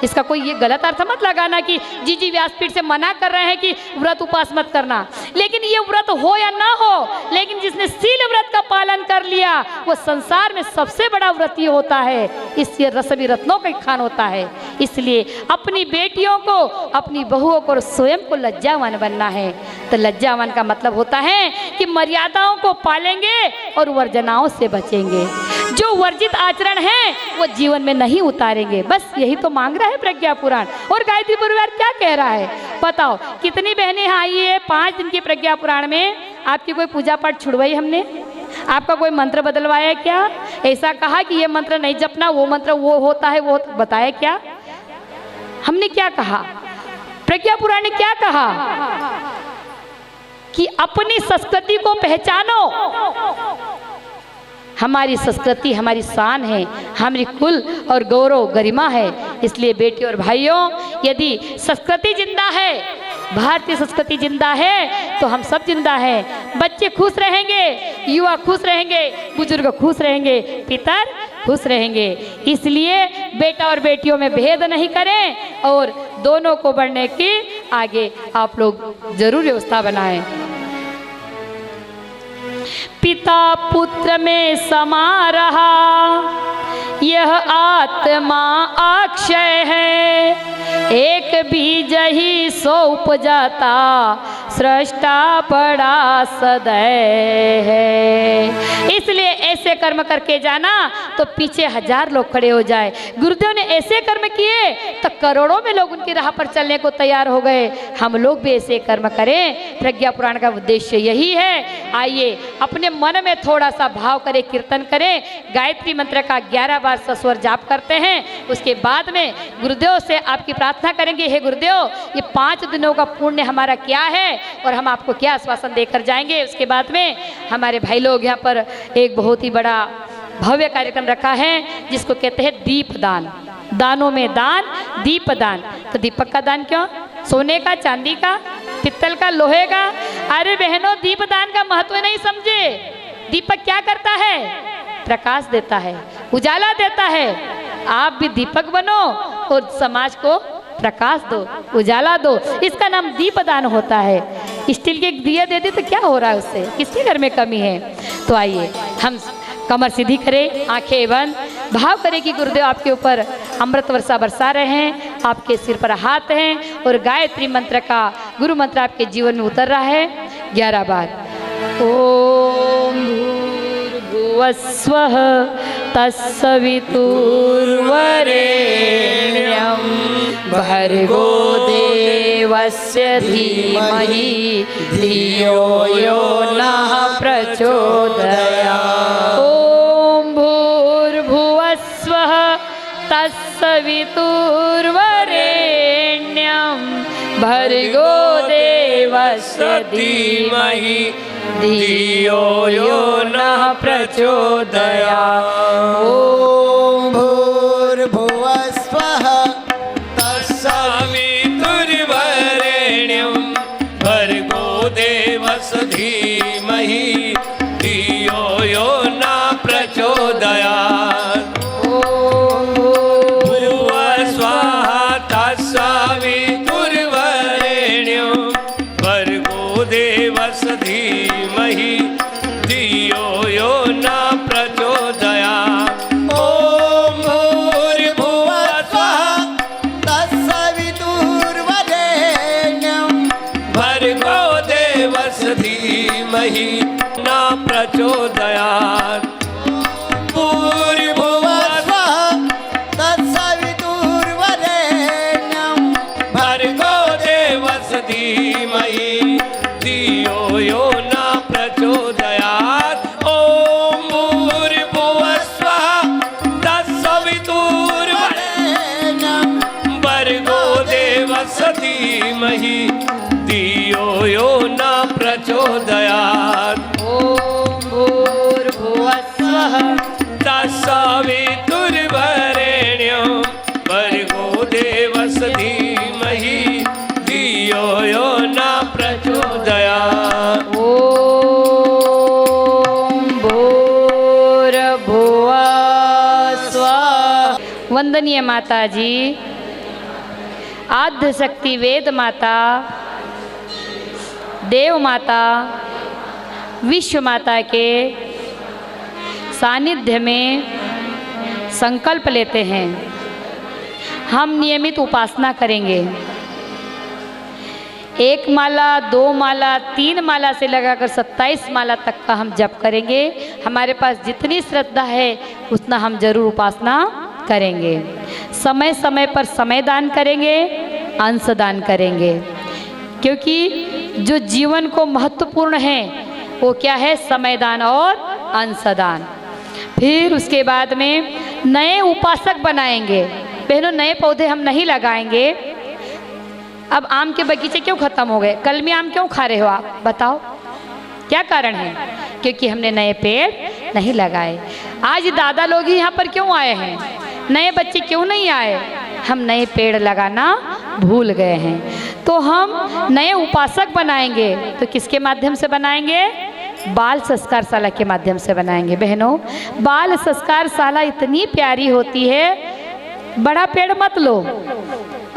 इसका कोई ये गलत अर्थ मत लगाना कि जी व्यासपीठ से मना कर रहे हैं कि व्रत उपवास मत करना। लेकिन ये व्रत हो या ना हो, लेकिन जिसने सील व्रत का पालन कर लिया, वो संसार में सबसे बड़ा व्रती होता है। इससे सभी रत्नों का खान होता है। इसलिए अपनी बेटियों को, अपनी बहुओं को, स्वयं को लज्जावान बनना है। तो लज्जावान का मतलब होता है कि मर्यादाओं को पालेंगे और वर्जनाओं से बचेंगे। जो वर्जित आचरण है वो जीवन में नहीं उतारेंगे। बस यही तो मांग रहा है प्रज्ञा पुराण। और गायत्री परिवार क्या कह रहा है बताओ? कितनी बहनें आई है 5 दिन की प्रज्ञा पुराण में? आपकी कोई पूजा पाठ छुड़वाई हमने? आपका कोई मंत्र बदलवाया क्या? ऐसा कहा कि ये मंत्र नहीं जपना, वो मंत्र वो होता है, वो बताया क्या? हमने क्या कहा? प्रज्ञा पुराण ने क्या कहा कि अपनी संस्कृति को पहचानो। हमारी संस्कृति हमारी शान है, हमारी कुल और गौरव गरिमा है। इसलिए बेटी और भाइयों, यदि संस्कृति जिंदा है, भारतीय संस्कृति जिंदा है, तो हम सब जिंदा हैं। बच्चे खुश रहेंगे, युवा खुश रहेंगे, बुजुर्ग खुश रहेंगे, पितर खुश रहेंगे। इसलिए बेटा और बेटियों में भेद नहीं करें और दोनों को बढ़ने की आगे आप लोग जरूर व्यवस्था बनाएं। पिता पुत्र में समा रहा, यह आत्मा अक्षय है। एक बीज ही सो उपजाता, सृष्टा बड़ा सदैव है। इसलिए ऐसे कर्म करके जाना तो पीछे 1000 लोग खड़े हो जाए। गुरुदेव ने ऐसे कर्म किए तो करोड़ों में लोग उनकी राह पर चलने को तैयार हो गए। हम लोग भी ऐसे कर्म करें। प्रज्ञा पुराण का उद्देश्य यही है। आइए अपने मन में थोड़ा सा भाव करें, कीर्तन करें, गायत्री मंत्र का 11 बार सस्वर जाप करते हैं। उसके बाद में गुरुदेव से आपकी प्रार्थना करेंगे, हे गुरुदेव, ये 5 दिनों का पुण्य हमारा क्या है और हम आपको क्या आश्वासन देकर जाएंगे। उसके बाद में हमारे भाई लोग यहाँ पर एक बहुत ही बड़ा भव्य कार्यक्रम रखा है जिसको कहते हैं दीपदान। दानों में दान, दीपदान। तो दीपक का दान क्यों? सोने का, चांदी का, पित्तल का, लोहे का? अरे बहनों, दीपदान का महत्व नहीं समझे। दीपक क्या करता है? प्रकाश देता है, उजाला देता है। आप भी दीपक बनो और समाज को प्रकाश दो, उजाला दो। इसका नाम दीपदान होता है। स्टील के दिए दे दे तो क्या हो रहा है उससे? किसके घर में कमी है? तो आइए हम कमर सीधी करें, आंखें बंद, भाव करें कि गुरुदेव आपके ऊपर अमृत वर्षा बरसा रहे हैं, आपके सिर पर हाथ हैं और गायत्री मंत्र का गुरु मंत्र आपके जीवन में उतर रहा है 11 बार। ओम भूर्भुवस्वः तत्सवितुर्वरेण्यं भर्गो देवस्य धीमहि धियो यो नः प्रचोदयात्। ओम भूर्भुवस्वः तत्सवितुर्वरेण्यं भर्गो देवस्य धीमहि धियो यो नः प्रचोदयात्। ओम भूर्भुवस्वः तत्सवितुर्वरेण्यं भर्गो देवस्य धीमहि धियो यो नः प्रचोदयात्। ओम भूर्भुवस्वः तत्सवितुर्वरेण्यं भर्गो देवस्य धीमहि धियो यो नः प्रचोदयात्। धीमहि न प्रचोदयात् भूर्भुवस्वः तत्सवितुर्वरेण्यं भर्गो देवस्य धीमहि धियो यो न प्रचोदयात् ॐ भूर्भुवस्वः तत्सवितुर्वरेण्यं भर्गो देवस्य धीमहि धियो यो न प्रचोदयात् ॐ भूर्भुवस्वः तत्सवितुर्वरेण्यं भर्गो देवस्य धीमहि धियो यो न प्रचोदयात् ॐ भूर्भुवस्वः। वंदनीय माता जी, आद्य शक्ति वेद माता, देव माता, विश्व माता के सानिध्य में संकल्प लेते हैं। हम नियमित उपासना करेंगे। 1 माला, 2 माला, 3 माला से लगाकर 27 माला तक का हम जप करेंगे। हमारे पास जितनी श्रद्धा है उतना हम जरूर उपासना करेंगे। समय समय पर समय दान करेंगे, अंश दान करेंगे, क्योंकि जो जीवन को महत्वपूर्ण है वो क्या है? समय दान और अंशदान। फिर उसके बाद में नए उपासक बनाएंगे। बहनों, नए पौधे हम नहीं लगाएंगे। अब आम के बगीचे क्यों खत्म हो गए? कलमी आम क्यों खा रहे हो आप? बताओ क्या कारण है? क्योंकि हमने नए पेड़ नहीं लगाए। आज दादा लोग ही यहाँ पर क्यों आए हैं? नए बच्चे क्यों नहीं आए? हम नए पेड़ लगाना भूल गए हैं। तो हम नए उपासक बनाएंगे। तो किसके माध्यम से बनाएंगे? बाल संस्कार शाला के माध्यम से बनाएंगे। बहनों, बाल संस्कार शाला इतनी प्यारी होती है। बड़ा पेड़ मत लो,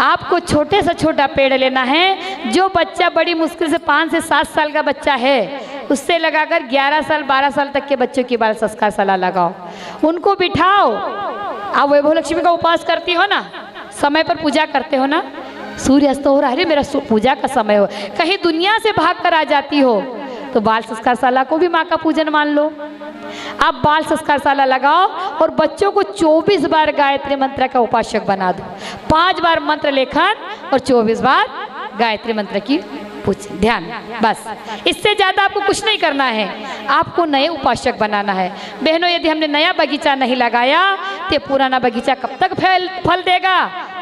आपको छोटे से छोटा पेड़ लेना है। जो बच्चा बड़ी मुश्किल से 5 से 7 साल का बच्चा है उससे लगाकर 11 साल 12 साल तक के बच्चों की बाल संस्कार शाला लगाओ, उनको बिठाओ। आप वैभव लक्ष्मी का उपवास करती हो ना, समय पर पूजा करते हो ना, सूर्य अस्त हो रहा है, मेरा पूजा का समय हो, कहीं दुनिया से भाग कर आ जाती हो तो बाल संस्कार शाला को भी माँ का पूजन मान लो। आप बाल संस्कार शाला लगाओ और बच्चों को 24 बार गायत्री मंत्र का उपासक बना दो। 5 बार मंत्र लेखन और 24 बार गायत्री मंत्र की पूछ ध्यान, बस। इससे ज़्यादा आपको कुछ नहीं करना है, आपको नए उपासक बनाना है। बहनों, यदि हमने नया बगीचा नहीं लगाया तो पुराना बगीचा कब तक फल देगा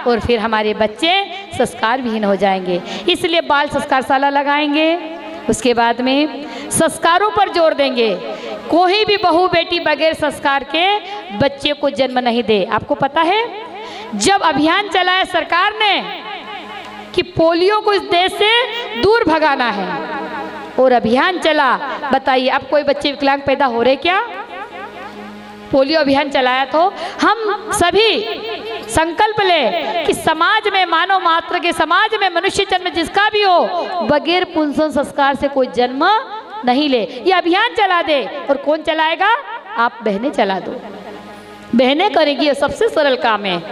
और फिर हमारे बच्चे संस्कार विहीन हो जाएंगे। इसलिए बाल संस्कार शाला लगाएंगे। उसके बाद में संस्कारों पर जोर देंगे। कोई भी बहू बेटी बगैर संस्कार के बच्चे को जन्म नहीं दे। आपको पता है, जब अभियान चलाया सरकार ने कि पोलियो को इस देश से दूर भगाना है और अभियान चला, बताइए अब कोई बच्चे विकलांग पैदा हो रहे क्या? पोलियो अभियान चलाया तो हम सभी संकल्प ले कि समाज में, मानव मात्र के समाज में मनुष्य जन्म जिसका भी हो, बगैर पुंसन संस्कार से कोई जन्म नहीं ले। ये अभियान चला दे। और कौन चलाएगा? आप बहनें चला दो। बहनें करेगी, ये सबसे सरल काम है।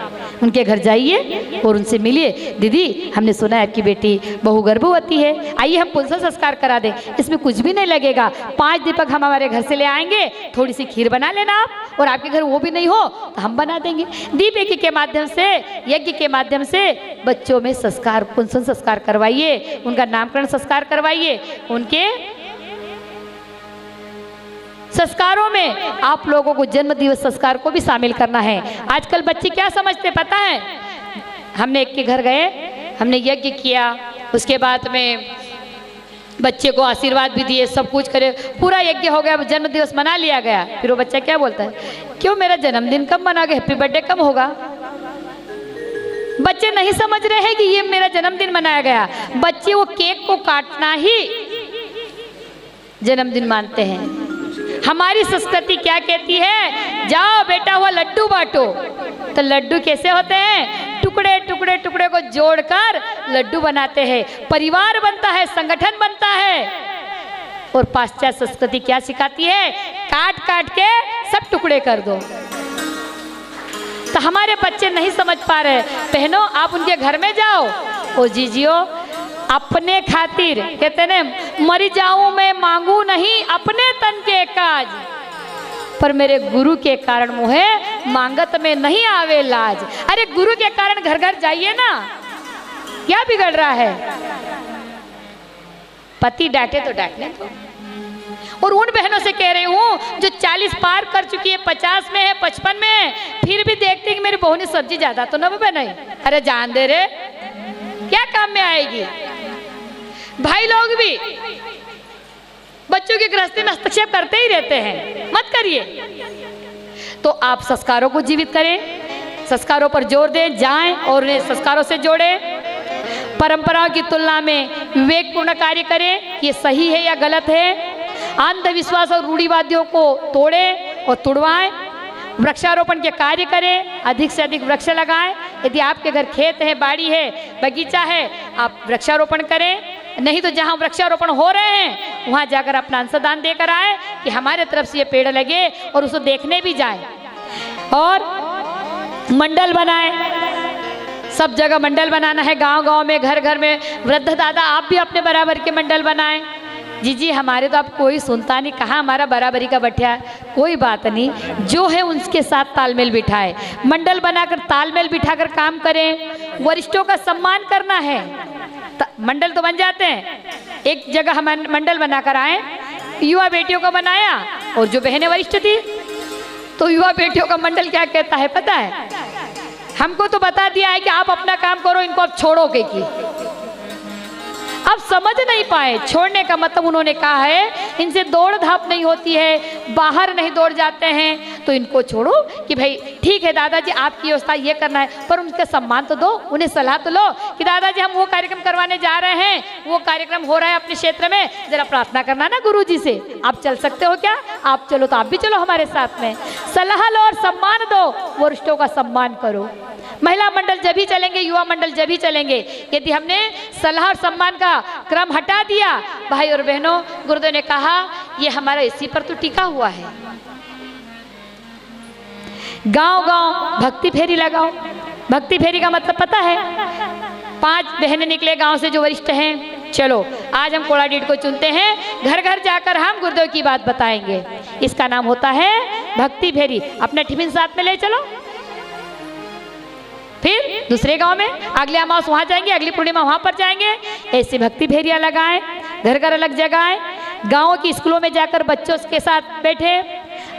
उनके घर जाइए और उनसे मिलिए। दीदी, हमने सुना है आपकी बेटी बहु गर्भवती है, आइए हम पुंसन संस्कार करा दें। इसमें कुछ भी नहीं लगेगा। 5 दीपक हम हमारे घर से ले आएंगे, थोड़ी सी खीर बना लेना आप, और आपके घर वो भी नहीं हो तो हम बना देंगे। दीप यज्ञ के माध्यम से, यज्ञ के माध्यम से बच्चों में संस्कार, पुंसन संस्कार करवाइए, उनका नामकरण संस्कार करवाइए। उनके संस्कारों में आप लोगों को जन्म दिवस संस्कार को भी शामिल करना है। आजकल बच्चे क्या समझते पता है? हमने एक के घर गए, हमने यज्ञ किया, उसके बाद में बच्चे को आशीर्वाद भी दिए, सब कुछ करे, पूरा यज्ञ हो गया, जन्म दिवस मना लिया गया। फिर वो बच्चा क्या बोलता है? क्यों मेरा जन्मदिन कब मनाओगे? हैप्पी बर्थडे कब होगा? बच्चे नहीं समझ रहे हैं कि ये मेरा जन्मदिन मनाया गया। बच्चे वो केक को काटना ही जन्मदिन मानते हैं। हमारी संस्कृति क्या कहती है? जाओ बेटा हुआ लड्डू बांटो। तो लड्डू कैसे होते हैं? टुकड़े टुकड़े टुकड़े को जोड़कर लड्डू बनाते हैं, परिवार बनता है, संगठन बनता है। और पाश्चात्य संस्कृति क्या सिखाती है? काट काट के सब टुकड़े कर दो। तो हमारे बच्चे नहीं समझ पा रहे। बहनों, आप उनके घर में जाओ, ओ जीजियो अपने खातिर कहते ने मरी जाऊं मैं मांगू नहीं अपने तन के काज, पर मेरे गुरु के कारण मुहे मांगत में नहीं आवे लाज। अरे गुरु के कारण घर घर जाइए ना, क्या बिगड़ रहा है? पति डांटे तो डांटने दो। और उन बहनों से कह रही हूँ जो 40 पार कर चुकी है, 50 में है, 55 में है, फिर भी देखती कि मेरी बहू ने सब्जी ज्यादा तो न बनाई। अरे जान दे रे, क्या काम में आएगी? भाई लोग भी बच्चों की गृहस्थी में हस्तक्षेप करते ही रहते हैं, मत करिए। तो आप संस्कारों को जीवित करें, संस्कारों पर जोर दें, जाएं और उन्हें संस्कारों से जोड़ें। परंपराओं की तुलना में विवेकपूर्ण कार्य करें, ये सही है या गलत है। अंधविश्वास और रूढ़िवादियों को तोड़ें और तुड़वाएं। वृक्षारोपण के कार्य करें, अधिक से अधिक वृक्ष लगाएं। यदि आपके घर खेत है, बाड़ी है, बगीचा है, आप वृक्षारोपण करें। नहीं तो जहां वृक्षारोपण हो रहे हैं वहां जाकर अपना अंशदान देकर आए कि हमारे तरफ से ये पेड़ लगे, और उसको देखने भी जाएं। और मंडल बनाएं, सब जगह मंडल बनाना है, गांव गांव में, घर घर में। वृद्ध दादा आप भी अपने बराबर के मंडल बनाएं। जी हमारे तो आप कोई सुनता नहीं, कहाँ हमारा बराबरी का बठिया है। कोई बात नहीं, जो है उनके साथ तालमेल बिठाए, मंडल बनाकर तालमेल बिठाकर काम करें। वरिष्ठों का सम्मान करना है, मंडल तो बन जाते हैं। एक जगह हम मंडल बनाकर आए, युवा बेटियों का बनाया, और जो बहनें वरिष्ठ थी तो युवा बेटियों का मंडल क्या कहता है पता है? हमको तो बता दिया है कि आप अपना काम करो, इनको आप छोड़ोगे की। अब समझ नहीं पाए, छोड़ने का मतलब उन्होंने कहा है इनसे दौड़ धाप नहीं होती है, बाहर नहीं दौड़ जाते हैं, तो इनको छोड़ो कि भाई ठीक है दादाजी आपकी व्यवस्था ये करना है, पर उनका सम्मान तो दो, उन्हें सलाह तो लो कि दादाजी हम वो कार्यक्रम करवाने जा रहे हैं, वो कार्यक्रम हो रहा है अपने क्षेत्र में, जरा प्रार्थना करना ना गुरुजी से, आप चल सकते हो क्या? आप चलो तो आप भी चलो हमारे साथ में। सलाह लो और सम्मान दो, वरिष्ठों का सम्मान करो। महिला मंडल जब भी चलेंगे, युवा मंडल जब भी चलेंगे। यदि हमने सलाह और सम्मान का क्रम हटा दिया, भाई और बहनों, गुरुदेव ने कहा ये हमारा इसी पर तो टिका हुआ है। गांव गांव भक्ति फेरी लगाओ। भक्ति फेरी का मतलब पता है? 5 बहनें निकले गांव से जो वरिष्ठ हैं, चलो आज हम कोड़ा डीड को चुनते हैं, घर घर जाकर हम गुरुदेव की बात बताएंगे। इसका नाम होता है भक्ति फेरी। अपना टिफिन साथ में ले चलो, फिर दूसरे गांव में अगले अमावस वहां जाएंगे, अगली पूर्णिमा वहां पर जाएंगे। ऐसी भक्ति फेरियां लगाएं, घर घर अलग जगह, गाँव की स्कूलों में जाकर बच्चों के साथ बैठे।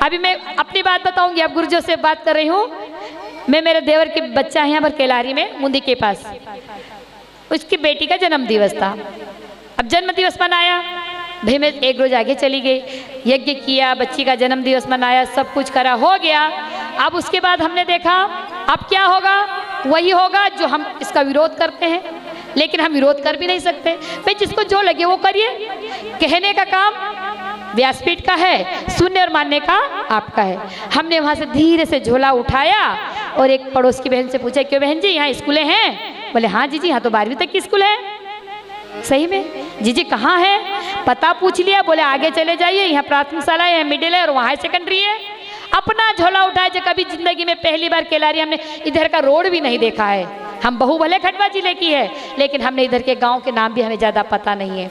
अभी मैं अपनी बात बताऊंगी, अब गुरुजों से बात कर रही हूँ। मैं, मेरे देवर के बच्चा है यहाँ पर केलारी में, मुंदी के पास, उसकी बेटी का जन्म दिवस था। अब जन्म दिवस मनाया, भाई मैं एक रोज आगे चली गई, यज्ञ किया, बच्ची का जन्म दिवस मनाया, सब कुछ करा, हो गया। अब उसके बाद हमने देखा अब क्या होगा, वही होगा जो हम इसका विरोध करते हैं, लेकिन हम विरोध कर भी नहीं सकते। भाई जिसको जो लगे वो करिए। कहने का काम व्यासपीठ का है, सुनने और मानने का आपका है। हमने वहाँ से धीरे से झोला उठाया और एक पड़ोस की बहन से पूछा, क्यों बहन जी यहाँ स्कूलें हैं? बोले हाँ जी यहाँ तो 12वीं तक की स्कूल है। सही में? जी कहाँ है? पता पूछ लिया। बोले आगे चले जाइए, यहाँ प्राथमिक शाला है, मिडिल है और वहाँ सेकेंडरी है। अपना झोला उठाए, जो कभी जिंदगी में पहली बार केलारी हमने इधर का रोड भी नहीं देखा है। हम बहु भले खंडवा जिले की है, लेकिन हमने इधर के गांव के नाम भी हमें ज़्यादा पता नहीं है,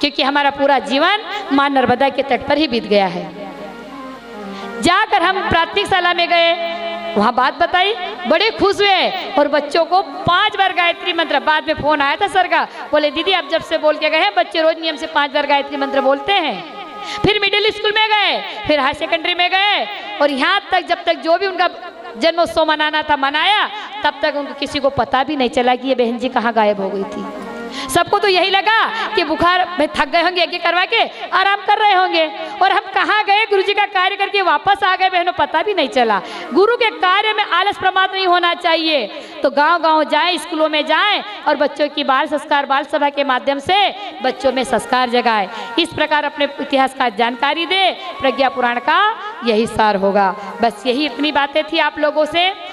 क्योंकि हमारा पूरा जीवन मां नर्मदा के तट पर ही बीत गया है। जाकर हम प्राथमिक शाला में गए, वहाँ बात बताई, बड़े खुश हुए और बच्चों को 5 बार गायत्री मंत्र। बाद में फोन आया था सर का, बोले दीदी अब जब से बोल के गए हैं बच्चे रोज नियम से 5 बार गायत्री मंत्र बोलते हैं। फिर मिडिल स्कूल में गए, फिर हाई सेकेंडरी में गए, और यहाँ तक जब तक जो भी उनका जन्मोत्सव मनाना था मनाया, तब तक उनको किसी को पता भी नहीं चला कि ये बहन जी कहाँ गायब हो गई थी। सबको तो यही लगा कि बुखार में थक गए होंगे, यज्ञ करवा के आराम कर रहे होंगे, और हम कहाँ गए गुरुजी का कार्य करके वापस आ गए, बहनों पता भी नहीं चला। गुरु के कार्य में आलस प्रमाद नहीं होना चाहिए। तो गांव गांव जाएं, स्कूलों में जाएं और बच्चों की बाल संस्कार बाल सभा के माध्यम से बच्चों में संस्कार जगाएं। इस प्रकार अपने इतिहास का जानकारी दे। प्रज्ञा पुराण का यही सार होगा। बस यही इतनी बातें थी आप लोगों से।